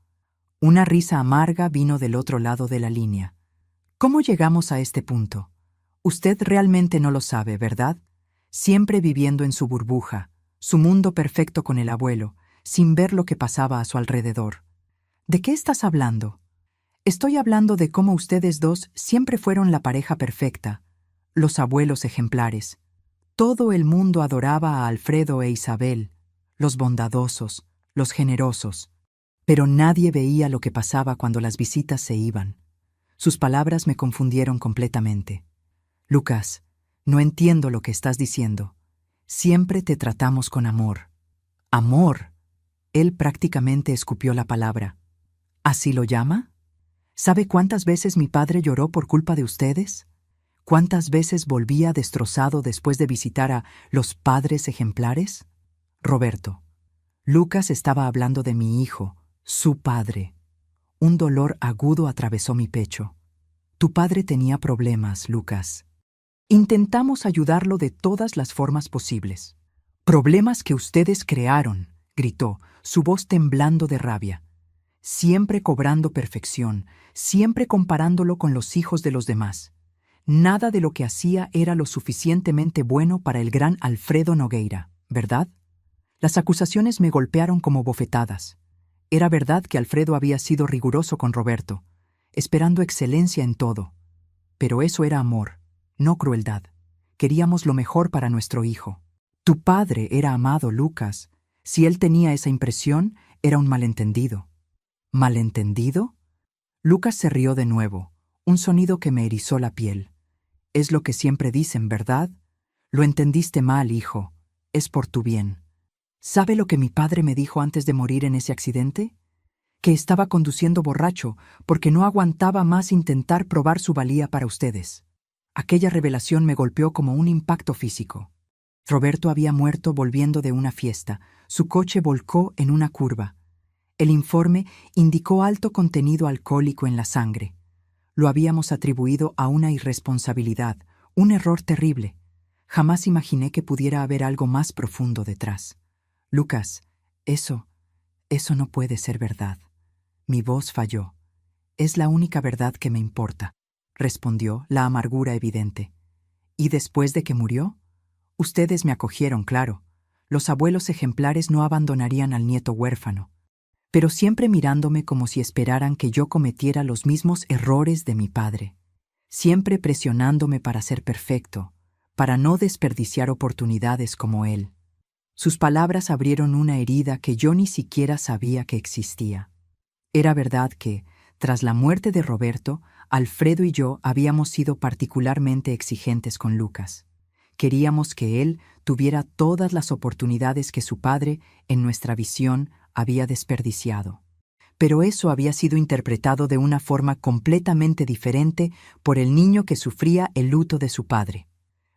Una risa amarga vino del otro lado de la línea. «¿Cómo llegamos a este punto? Usted realmente no lo sabe, ¿verdad? Siempre viviendo en su burbuja, su mundo perfecto con el abuelo, sin ver lo que pasaba a su alrededor. ¿De qué estás hablando?». «Estoy hablando de cómo ustedes dos siempre fueron la pareja perfecta, los abuelos ejemplares. Todo el mundo adoraba a Alfredo e Isabel, los bondadosos, los generosos. Pero nadie veía lo que pasaba cuando las visitas se iban». Sus palabras me confundieron completamente. «Lucas, no entiendo lo que estás diciendo. Siempre te tratamos con amor». «¿Amor?». Él prácticamente escupió la palabra. «¿Así lo llama? ¿Sabe cuántas veces mi padre lloró por culpa de ustedes? ¿Cuántas veces volvía destrozado después de visitar a los padres ejemplares?». «Roberto». Lucas estaba hablando de mi hijo, su padre. Un dolor agudo atravesó mi pecho. «Tu padre tenía problemas, Lucas. Intentamos ayudarlo de todas las formas posibles». «Problemas que ustedes crearon», gritó, su voz temblando de rabia. «Siempre cobrando perfección, siempre comparándolo con los hijos de los demás. Nada de lo que hacía era lo suficientemente bueno para el gran Alfredo Nogueira, ¿verdad?». Las acusaciones me golpearon como bofetadas. Era verdad que Alfredo había sido riguroso con Roberto, esperando excelencia en todo. Pero eso era amor, no crueldad. Queríamos lo mejor para nuestro hijo. Tu padre era amado, Lucas. Si él tenía esa impresión, era un malentendido. ¿Malentendido? Lucas se rió de nuevo, un sonido que me erizó la piel. Es lo que siempre dicen, ¿verdad? Lo entendiste mal, hijo. Es por tu bien. ¿Sabe lo que mi padre me dijo antes de morir en ese accidente? Que estaba conduciendo borracho porque no aguantaba más intentar probar su valía para ustedes. Aquella revelación me golpeó como un impacto físico. Roberto había muerto volviendo de una fiesta. Su coche volcó en una curva. El informe indicó alto contenido alcohólico en la sangre. Lo habíamos atribuido a una irresponsabilidad, un error terrible. Jamás imaginé que pudiera haber algo más profundo detrás. Lucas, eso no puede ser verdad. Mi voz falló. Es la única verdad que me importa, respondió, la amargura evidente. ¿Y después de que murió? Ustedes me acogieron, claro. Los abuelos ejemplares no abandonarían al nieto huérfano, pero siempre mirándome como si esperaran que yo cometiera los mismos errores de mi padre. Siempre presionándome para ser perfecto, para no desperdiciar oportunidades como él. Sus palabras abrieron una herida que yo ni siquiera sabía que existía. Era verdad que, tras la muerte de Roberto, Alfredo y yo habíamos sido particularmente exigentes con Lucas. Queríamos que él tuviera todas las oportunidades que su padre, en nuestra visión, había desperdiciado. Pero eso había sido interpretado de una forma completamente diferente por el niño que sufría el luto de su padre.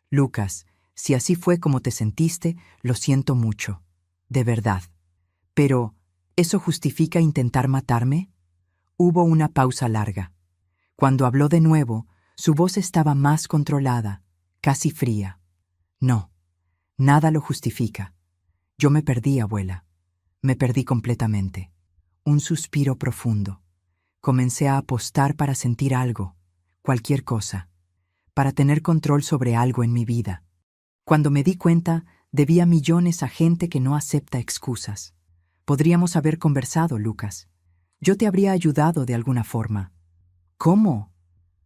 Lucas, si así fue como te sentiste, lo siento mucho. De verdad. Pero, ¿eso justifica intentar matarme? Hubo una pausa larga. Cuando habló de nuevo, su voz estaba más controlada, casi fría. No, nada lo justifica. Yo me perdí, abuela. Me perdí completamente. Un suspiro profundo. Comencé a apostar para sentir algo, cualquier cosa. para tener control sobre algo en mi vida. Cuando me di cuenta, debía millones a gente que no acepta excusas. Podríamos haber conversado, Lucas. Yo te habría ayudado de alguna forma. ¿Cómo?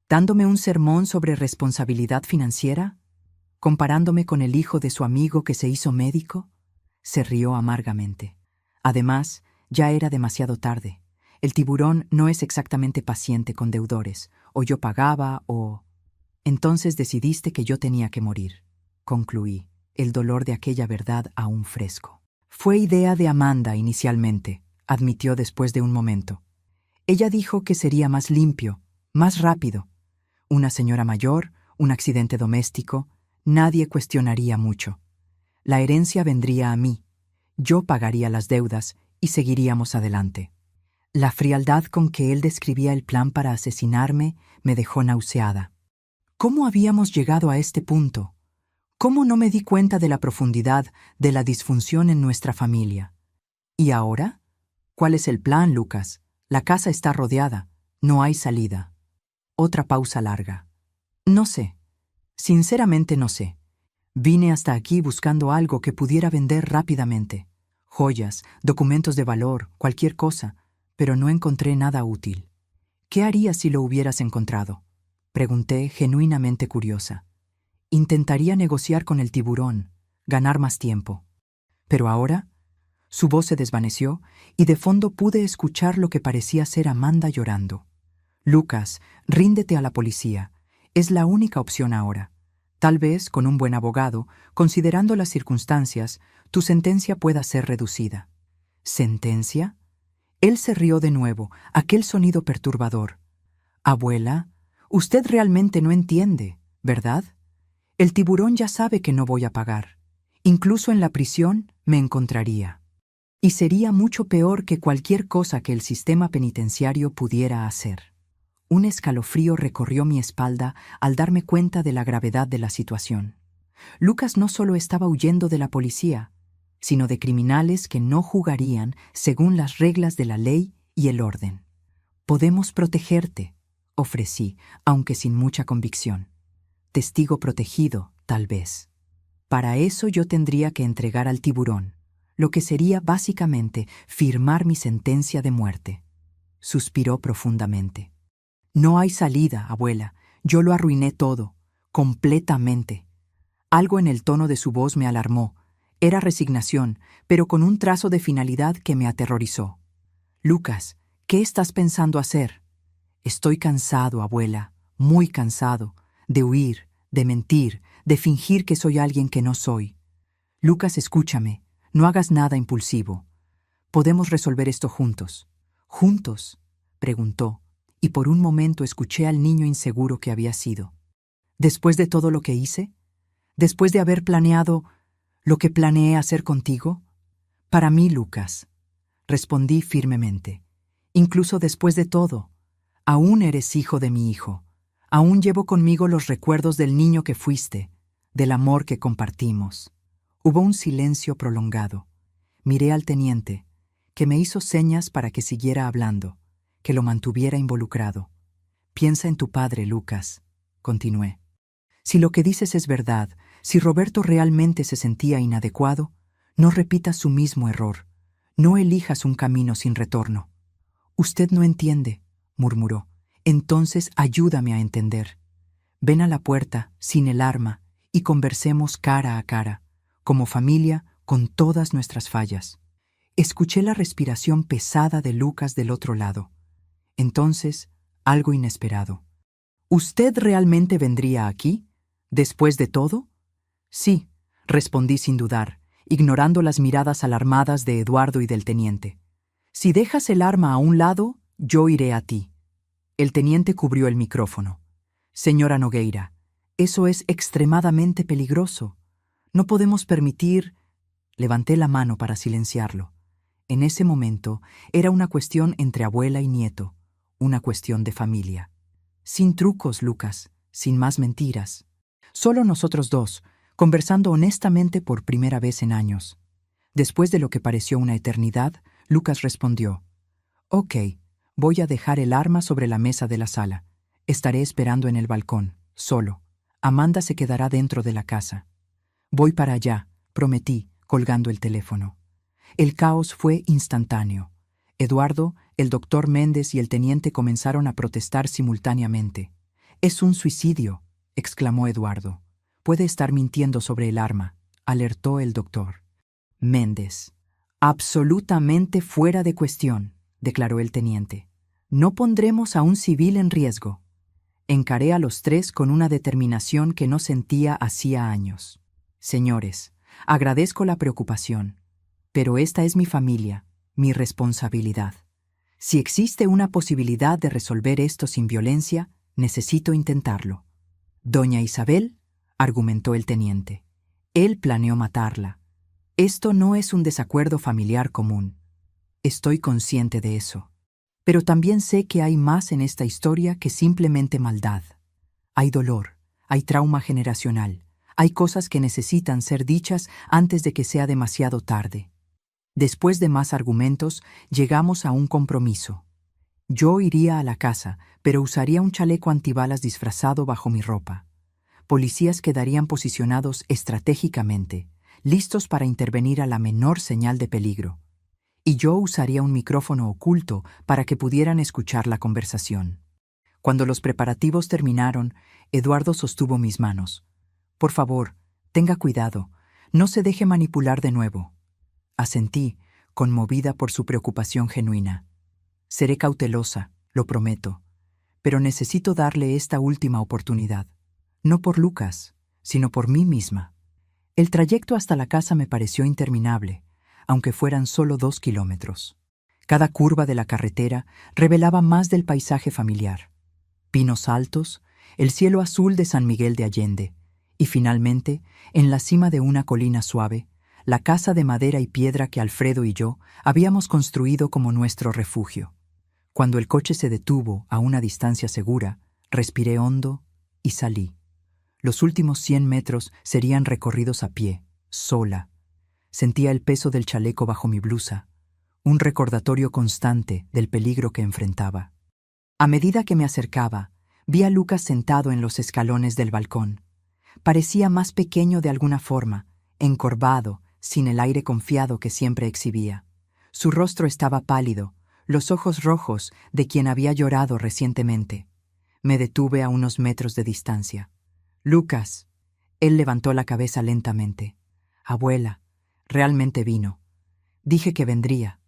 ¿Dándome un sermón sobre responsabilidad financiera? ¿Comparándome con el hijo de su amigo que se hizo médico? Se rió amargamente. Además, ya era demasiado tarde. El tiburón no es exactamente paciente con deudores. O yo pagaba o... Entonces decidiste que yo tenía que morir. Concluí, el dolor de aquella verdad aún fresco. Fue idea de Amanda inicialmente, admitió después de un momento. Ella dijo que sería más limpio, más rápido. Una señora mayor, un accidente doméstico, nadie cuestionaría mucho. La herencia vendría a mí. Yo pagaría las deudas y seguiríamos adelante. La frialdad con que él describía el plan para asesinarme me dejó nauseada. ¿Cómo habíamos llegado a este punto? ¿Cómo no me di cuenta de la profundidad de la disfunción en nuestra familia? ¿Y ahora? ¿Cuál es el plan, Lucas? La casa está rodeada. No hay salida. Otra pausa larga. No sé. Sinceramente no sé. Vine hasta aquí buscando algo que pudiera vender rápidamente. Joyas, documentos de valor, cualquier cosa, pero no encontré nada útil. ¿Qué harías si lo hubieras encontrado? Pregunté, genuinamente curiosa. Intentaría negociar con el tiburón, ganar más tiempo. Pero ahora, su voz se desvaneció y de fondo pude escuchar lo que parecía ser Amanda llorando. Lucas, ríndete a la policía. Es la única opción ahora. Tal vez, con un buen abogado, considerando las circunstancias, tu sentencia pueda ser reducida. ¿Sentencia? Él se rió de nuevo, aquel sonido perturbador. Abuela, usted realmente no entiende, ¿verdad? El tiburón ya sabe que no voy a pagar. Incluso en la prisión me encontraría. Y sería mucho peor que cualquier cosa que el sistema penitenciario pudiera hacer. Un escalofrío recorrió mi espalda al darme cuenta de la gravedad de la situación. Lucas no solo estaba huyendo de la policía, sino de criminales que no jugarían según las reglas de la ley y el orden. Podemos protegerte, ofrecí, aunque sin mucha convicción. Testigo protegido, tal vez. Para eso yo tendría que entregar al tiburón, lo que sería básicamente firmar mi sentencia de muerte. Suspiró profundamente. No hay salida, abuela. Yo lo arruiné todo, completamente. Algo en el tono de su voz me alarmó. Era resignación, pero con un trazo de finalidad que me aterrorizó. Lucas, ¿qué estás pensando hacer? Estoy cansado, abuela, muy cansado, de huir, de mentir, de fingir que soy alguien que no soy. Lucas, escúchame, no hagas nada impulsivo. Podemos resolver esto juntos. ¿Juntos?, preguntó, y por un momento escuché al niño inseguro que había sido. ¿Después de todo lo que hice? ¿Después de haber planeado lo que planeé hacer contigo? Para mí, Lucas, respondí firmemente. Incluso después de todo, aún eres hijo de mi hijo. Aún llevo conmigo los recuerdos del niño que fuiste, del amor que compartimos. Hubo un silencio prolongado. Miré al teniente, que me hizo señas para que siguiera hablando, que lo mantuviera involucrado. Piensa en tu padre, Lucas, continué. Si lo que dices es verdad, si Roberto realmente se sentía inadecuado, no repitas su mismo error. No elijas un camino sin retorno. Usted no entiende, murmuró. Entonces ayúdame a entender. Ven a la puerta, sin el arma, y conversemos cara a cara, como familia, con todas nuestras fallas. Escuché la respiración pesada de Lucas del otro lado. Entonces, algo inesperado. ¿Usted realmente vendría aquí? ¿Después de todo? Sí, respondí sin dudar, ignorando las miradas alarmadas de Eduardo y del teniente. Si dejas el arma a un lado, yo iré a ti. El teniente cubrió el micrófono. Señora Nogueira, eso es extremadamente peligroso. No podemos permitir... Levanté la mano para silenciarlo. En ese momento era una cuestión entre abuela y nieto, una cuestión de familia. Sin trucos, Lucas, sin más mentiras. Solo nosotros dos, conversando honestamente por primera vez en años. Después de lo que pareció una eternidad, Lucas respondió: «Ok, voy a dejar el arma sobre la mesa de la sala. Estaré esperando en el balcón, solo. Amanda se quedará dentro de la casa. Voy para allá, prometí, colgando el teléfono. El caos fue instantáneo. Eduardo, el doctor Méndez y el teniente comenzaron a protestar simultáneamente. «Es un suicidio», exclamó Eduardo. «Puede estar mintiendo sobre el arma», alertó el doctor. Méndez. «Absolutamente fuera de cuestión», declaró el teniente. «No pondremos a un civil en riesgo». Encaré a los tres con una determinación que no sentía hacía años. «Señores, agradezco la preocupación, pero esta es mi familia, mi responsabilidad. Si existe una posibilidad de resolver esto sin violencia, necesito intentarlo». «Doña Isabel», argumentó el teniente. «Él planeó matarla. Esto no es un desacuerdo familiar común. Estoy consciente de eso. Pero también sé que hay más en esta historia que simplemente maldad. Hay dolor, hay trauma generacional, hay cosas que necesitan ser dichas antes de que sea demasiado tarde». Después de más argumentos, llegamos a un compromiso. Yo iría a la casa, pero usaría un chaleco antibalas disfrazado bajo mi ropa. Policías quedarían posicionados estratégicamente, listos para intervenir a la menor señal de peligro. Y yo usaría un micrófono oculto para que pudieran escuchar la conversación. Cuando los preparativos terminaron, Eduardo sostuvo mis manos. «Por favor, tenga cuidado, no se deje manipular de nuevo». Asentí, conmovida por su preocupación genuina. «Seré cautelosa, lo prometo, pero necesito darle esta última oportunidad. No por Lucas, sino por mí misma». El trayecto hasta la casa me pareció interminable, aunque fueran solo 2 kilómetros. Cada curva de la carretera revelaba más del paisaje familiar. Pinos altos, el cielo azul de San Miguel de Allende, y finalmente, en la cima de una colina suave, la casa de madera y piedra que Alfredo y yo habíamos construido como nuestro refugio. Cuando el coche se detuvo a una distancia segura, respiré hondo y salí. Los últimos 100 metros serían recorridos a pie, sola. Sentía el peso del chaleco bajo mi blusa, un recordatorio constante del peligro que enfrentaba. A medida que me acercaba, vi a Lucas sentado en los escalones del balcón. Parecía más pequeño de alguna forma, encorvado, sin el aire confiado que siempre exhibía. Su rostro estaba pálido, los ojos rojos de quien había llorado recientemente. Me detuve a unos metros de distancia. «Lucas». Él levantó la cabeza lentamente. «Abuela, realmente vino. Dije que vendría».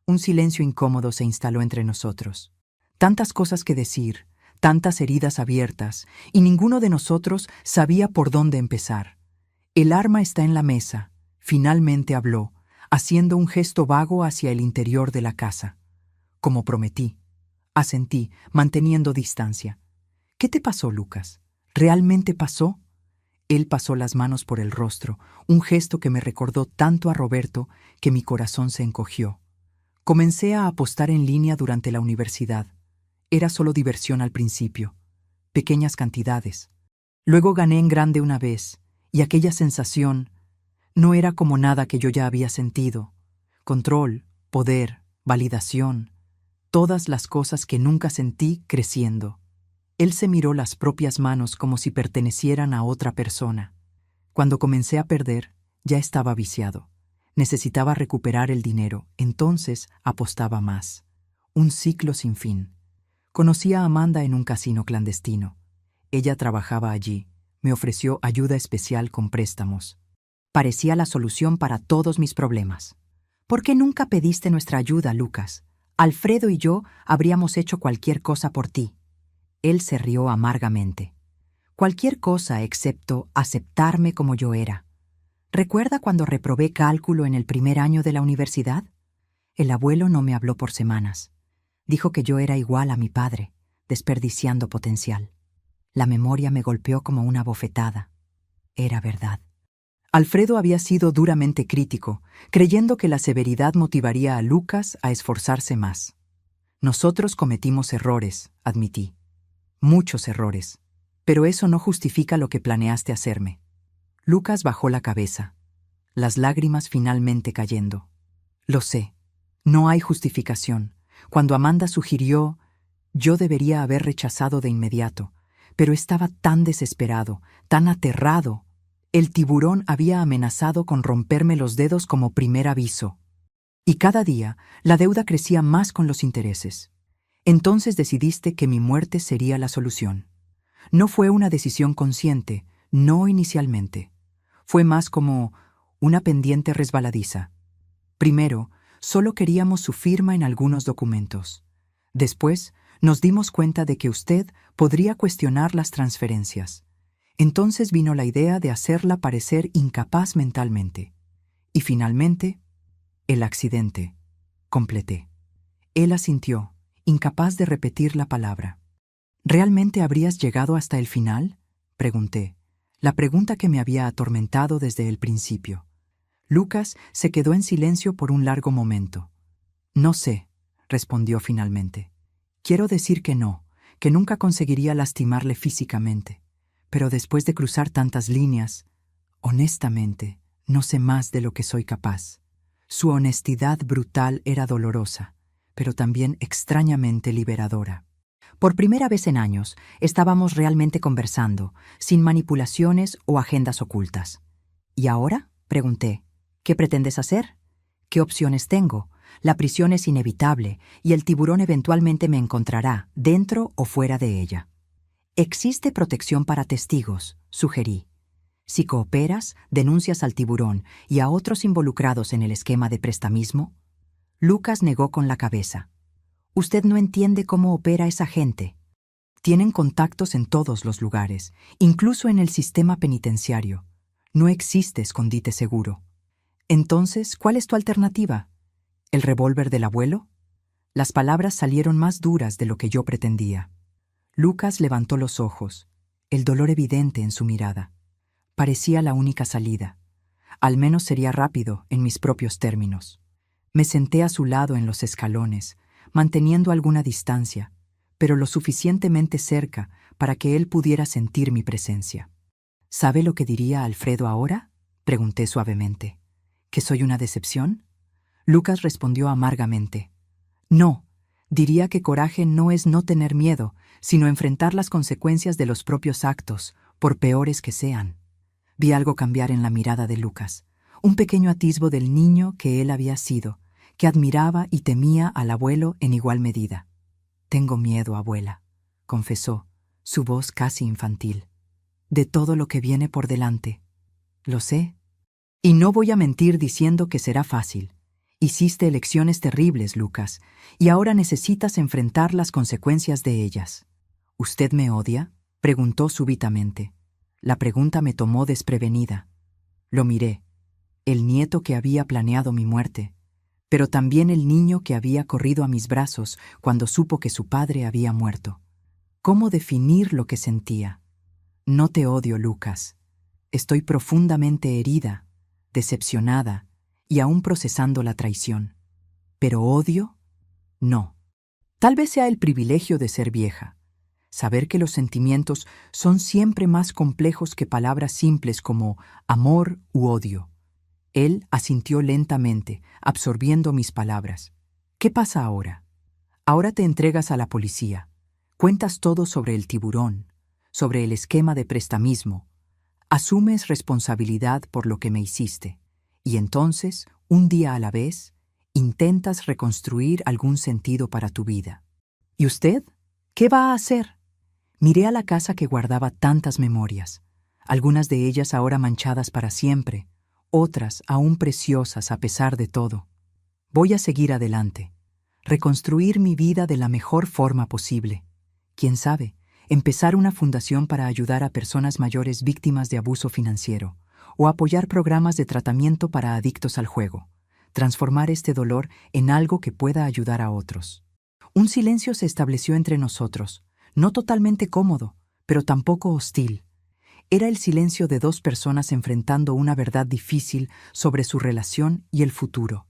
Un silencio incómodo se instaló entre nosotros. Tantas cosas que decir, tantas heridas abiertas, y ninguno de nosotros sabía por dónde empezar. «El arma está en la mesa», finalmente habló, haciendo un gesto vago hacia el interior de la casa. «Como prometí». Asentí, manteniendo distancia. «¿Qué te pasó, Lucas? ¿Realmente pasó?». Él pasó las manos por el rostro, un gesto que me recordó tanto a Roberto que mi corazón se encogió. Comencé a apostar en línea durante la universidad. Era solo diversión al principio, pequeñas cantidades. Luego gané en grande una vez, y aquella sensación no era como nada que yo ya había sentido. Control, poder, validación, todas las cosas que nunca sentí creciendo. Él se miró las propias manos como si pertenecieran a otra persona. Cuando comencé a perder, ya estaba viciado. Necesitaba recuperar el dinero, entonces apostaba más. Un ciclo sin fin. Conocí a Amanda en un casino clandestino. Ella trabajaba allí. Me ofreció ayuda especial con préstamos. Parecía la solución para todos mis problemas. «¿Por qué nunca pediste nuestra ayuda, Lucas? Alfredo y yo habríamos hecho cualquier cosa por ti». Él se rió amargamente. «Cualquier cosa excepto aceptarme como yo era. ¿Recuerda cuando reprobé cálculo en el primer año de la universidad? El abuelo no me habló por semanas. Dijo que yo era igual a mi padre, desperdiciando potencial. La memoria me golpeó como una bofetada. Era verdad». Alfredo había sido duramente crítico, creyendo que la severidad motivaría a Lucas a esforzarse más. «Nosotros cometimos errores», admití. «Muchos errores. Pero eso no justifica lo que planeaste hacerme». Lucas bajó la cabeza, las lágrimas finalmente cayendo. «Lo sé. No hay justificación. Cuando Amanda sugirió, yo debería haber rechazado de inmediato, pero estaba tan desesperado, tan aterrado. El tiburón había amenazado con romperme los dedos como primer aviso. Y cada día la deuda crecía más con los intereses. Entonces decidiste que mi muerte sería la solución. No fue una decisión consciente, no inicialmente. Fue más como una pendiente resbaladiza. Primero, solo queríamos su firma en algunos documentos. Después, nos dimos cuenta de que usted podría cuestionar las transferencias. Entonces vino la idea de hacerla parecer incapaz mentalmente. Y finalmente, el accidente. Completé. Él asintió, incapaz de repetir la palabra. ¿Realmente habrías llegado hasta el final?, pregunté, la pregunta que me había atormentado desde el principio. Lucas se quedó en silencio por un largo momento. No sé, respondió finalmente. Quiero decir que no, que nunca conseguiría lastimarle físicamente. Pero después de cruzar tantas líneas, honestamente, no sé más de lo que soy capaz. Su honestidad brutal era dolorosa, pero también extrañamente liberadora. Por primera vez en años, estábamos realmente conversando, sin manipulaciones o agendas ocultas. ¿Y ahora?, pregunté. ¿Qué pretendes hacer? ¿Qué opciones tengo? La prisión es inevitable y el tiburón eventualmente me encontrará, dentro o fuera de ella. Existe protección para testigos, sugerí. Si cooperas, denuncias al tiburón y a otros involucrados en el esquema de prestamismo. Lucas negó con la cabeza. Usted no entiende cómo opera esa gente. Tienen contactos en todos los lugares, incluso en el sistema penitenciario. No existe escondite seguro. Entonces, ¿cuál es tu alternativa? ¿El revólver del abuelo? Las palabras salieron más duras de lo que yo pretendía. Lucas levantó los ojos, el dolor evidente en su mirada. Parecía la única salida. Al menos sería rápido, en mis propios términos. Me senté a su lado en los escalones, manteniendo alguna distancia, pero lo suficientemente cerca para que él pudiera sentir mi presencia. ¿Sabe lo que diría Alfredo ahora?, pregunté suavemente. ¿Que soy una decepción? Lucas respondió amargamente. No, diría que coraje no es no tener miedo, sino enfrentar las consecuencias de los propios actos, por peores que sean. Vi algo cambiar en la mirada de Lucas, un pequeño atisbo del niño que él había sido, que admiraba y temía al abuelo en igual medida. Tengo miedo, abuela, confesó, su voz casi infantil, de todo lo que viene por delante. Lo sé. Y no voy a mentir diciendo que será fácil. Hiciste elecciones terribles, Lucas, y ahora necesitas enfrentar las consecuencias de ellas. ¿Usted me odia?, preguntó súbitamente. La pregunta me tomó desprevenida. Lo miré, el nieto que había planeado mi muerte, pero también el niño que había corrido a mis brazos cuando supo que su padre había muerto. ¿Cómo definir lo que sentía? No te odio, Lucas. Estoy profundamente herida, decepcionada y aún procesando la traición. ¿Pero odio? No. Tal vez sea el privilegio de ser vieja. Saber que los sentimientos son siempre más complejos que palabras simples como amor u odio. Él asintió lentamente, absorbiendo mis palabras. ¿Qué pasa ahora? Ahora te entregas a la policía. Cuentas todo sobre el tiburón, sobre el esquema de prestamismo. Asumes responsabilidad por lo que me hiciste. Y entonces, un día a la vez, intentas reconstruir algún sentido para tu vida. ¿Y usted? ¿Qué va a hacer? Miré a la casa que guardaba tantas memorias, algunas de ellas ahora manchadas para siempre, otras aún preciosas a pesar de todo. Voy a seguir adelante, reconstruir mi vida de la mejor forma posible. Quién sabe, empezar una fundación para ayudar a personas mayores víctimas de abuso financiero, o apoyar programas de tratamiento para adictos al juego, transformar este dolor en algo que pueda ayudar a otros. Un silencio se estableció entre nosotros, no totalmente cómodo, pero tampoco hostil. Era el silencio de dos personas enfrentando una verdad difícil sobre su relación y el futuro.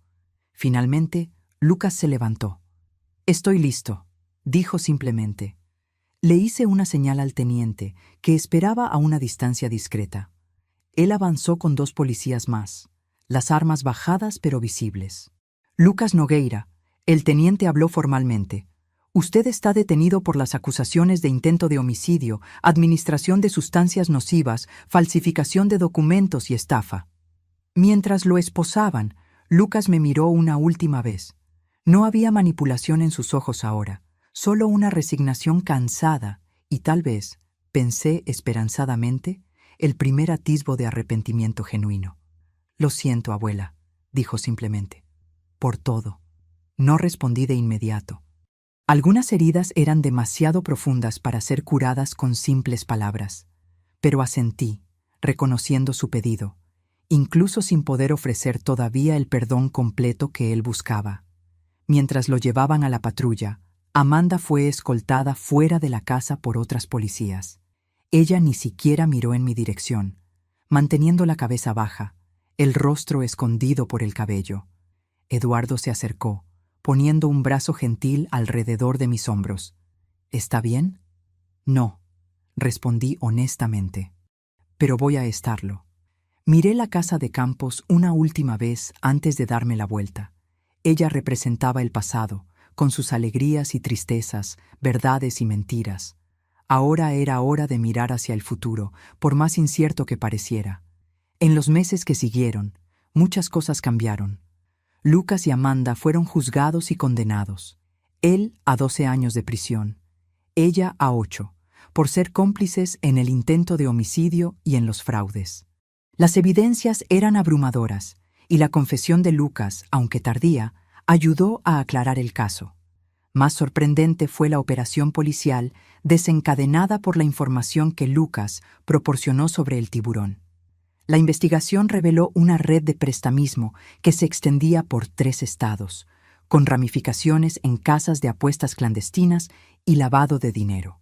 Finalmente, Lucas se levantó. «Estoy listo», dijo simplemente. Le hice una señal al teniente, que esperaba a una distancia discreta. Él avanzó con dos policías más, las armas bajadas pero visibles. «Lucas Nogueira», el teniente habló formalmente. Usted está detenido por las acusaciones de intento de homicidio, administración de sustancias nocivas, falsificación de documentos y estafa. Mientras lo esposaban, Lucas me miró una última vez. No había manipulación en sus ojos ahora, solo una resignación cansada y tal vez, pensé esperanzadamente, el primer atisbo de arrepentimiento genuino. Lo siento, abuela, dijo simplemente. Por todo. No respondí de inmediato. Algunas heridas eran demasiado profundas para ser curadas con simples palabras, pero asentí, reconociendo su pedido, incluso sin poder ofrecer todavía el perdón completo que él buscaba. Mientras lo llevaban a la patrulla, Amanda fue escoltada fuera de la casa por otras policías. Ella ni siquiera miró en mi dirección, manteniendo la cabeza baja, el rostro escondido por el cabello. Eduardo se acercó, poniendo un brazo gentil alrededor de mis hombros. ¿Está bien? No, respondí honestamente. Pero voy a estarlo. Miré la casa de Campos una última vez antes de darme la vuelta. Ella representaba el pasado, con sus alegrías y tristezas, verdades y mentiras. Ahora era hora de mirar hacia el futuro, por más incierto que pareciera. En los meses que siguieron, muchas cosas cambiaron. Lucas y Amanda fueron juzgados y condenados. Él a 12 años de prisión, ella a 8, por ser cómplices en el intento de homicidio y en los fraudes. Las evidencias eran abrumadoras, y la confesión de Lucas, aunque tardía, ayudó a aclarar el caso. Más sorprendente fue la operación policial desencadenada por la información que Lucas proporcionó sobre el tiburón. La investigación reveló una red de prestamismo que se extendía por 3 estados, con ramificaciones en casas de apuestas clandestinas y lavado de dinero.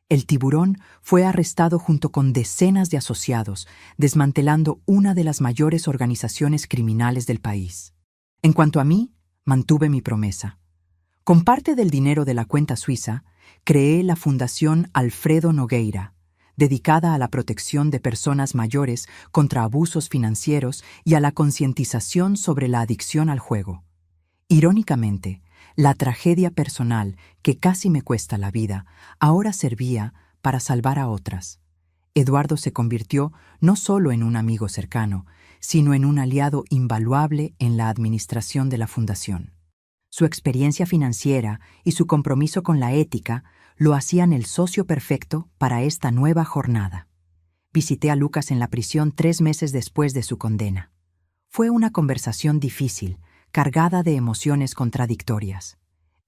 El tiburón fue arrestado junto con decenas de asociados, desmantelando una de las mayores organizaciones criminales del país. En cuanto a mí, mantuve mi promesa. Con parte del dinero de la cuenta suiza, creé la Fundación Alfredo Nogueira, dedicada a la protección de personas mayores contra abusos financieros y a la concientización sobre la adicción al juego. Irónicamente, la tragedia personal que casi me cuesta la vida ahora servía para salvar a otras. Eduardo se convirtió no solo en un amigo cercano, sino en un aliado invaluable en la administración de la fundación. Su experiencia financiera y su compromiso con la ética lo hacían el socio perfecto para esta nueva jornada. Visité a Lucas en la prisión 3 meses después de su condena. Fue una conversación difícil, cargada de emociones contradictorias.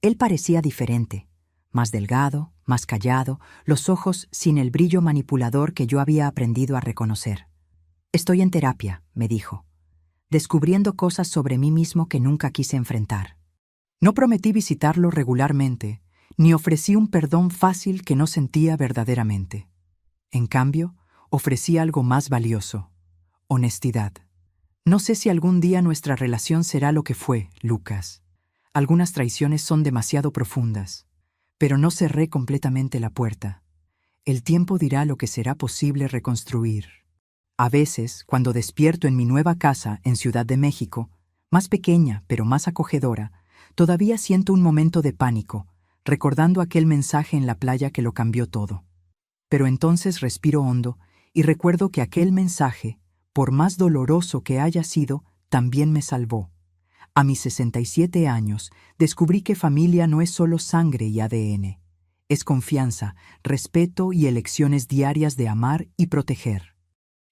Él parecía diferente, más delgado, más callado, los ojos sin el brillo manipulador que yo había aprendido a reconocer. «Estoy en terapia», me dijo, descubriendo cosas sobre mí mismo que nunca quise enfrentar. No prometí visitarlo regularmente, ni ofrecí un perdón fácil que no sentía verdaderamente. En cambio, ofrecí algo más valioso: honestidad. No sé si algún día nuestra relación será lo que fue, Lucas. Algunas traiciones son demasiado profundas, pero no cerré completamente la puerta. El tiempo dirá lo que será posible reconstruir. A veces, cuando despierto en mi nueva casa en Ciudad de México, más pequeña pero más acogedora, todavía siento un momento de pánico, recordando aquel mensaje en la playa que lo cambió todo. Pero entonces respiro hondo y recuerdo que aquel mensaje, por más doloroso que haya sido, también me salvó. A mis 67 años, descubrí que familia no es solo sangre y ADN. Es confianza, respeto y elecciones diarias de amar y proteger.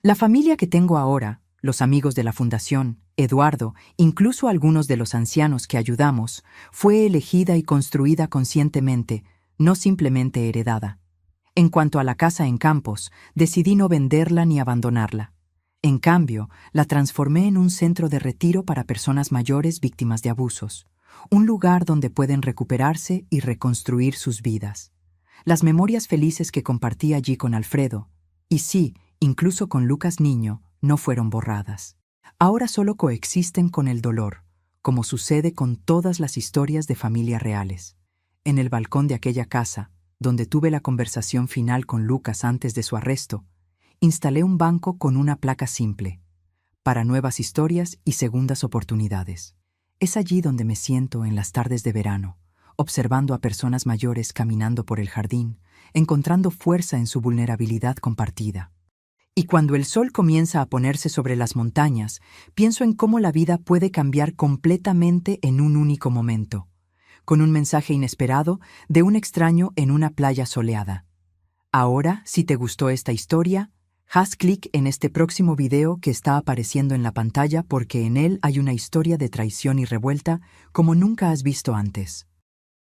La familia que tengo ahora, los amigos de la Fundación, Eduardo, incluso algunos de los ancianos que ayudamos, fue elegida y construida conscientemente, no simplemente heredada. En cuanto a la casa en Campos, decidí no venderla ni abandonarla. En cambio, la transformé en un centro de retiro para personas mayores víctimas de abusos, un lugar donde pueden recuperarse y reconstruir sus vidas. Las memorias felices que compartí allí con Alfredo, y sí, incluso con Lucas niño, no fueron borradas. Ahora solo coexisten con el dolor, como sucede con todas las historias de familias reales. En el balcón de aquella casa, donde tuve la conversación final con Lucas antes de su arresto, instalé un banco con una placa simple: para nuevas historias y segundas oportunidades. Es allí donde me siento en las tardes de verano, observando a personas mayores caminando por el jardín, encontrando fuerza en su vulnerabilidad compartida. Y cuando el sol comienza a ponerse sobre las montañas, pienso en cómo la vida puede cambiar completamente en un único momento, con un mensaje inesperado de un extraño en una playa soleada. Ahora, si te gustó esta historia, haz clic en este próximo video que está apareciendo en la pantalla porque en él hay una historia de traición y revuelta como nunca has visto antes.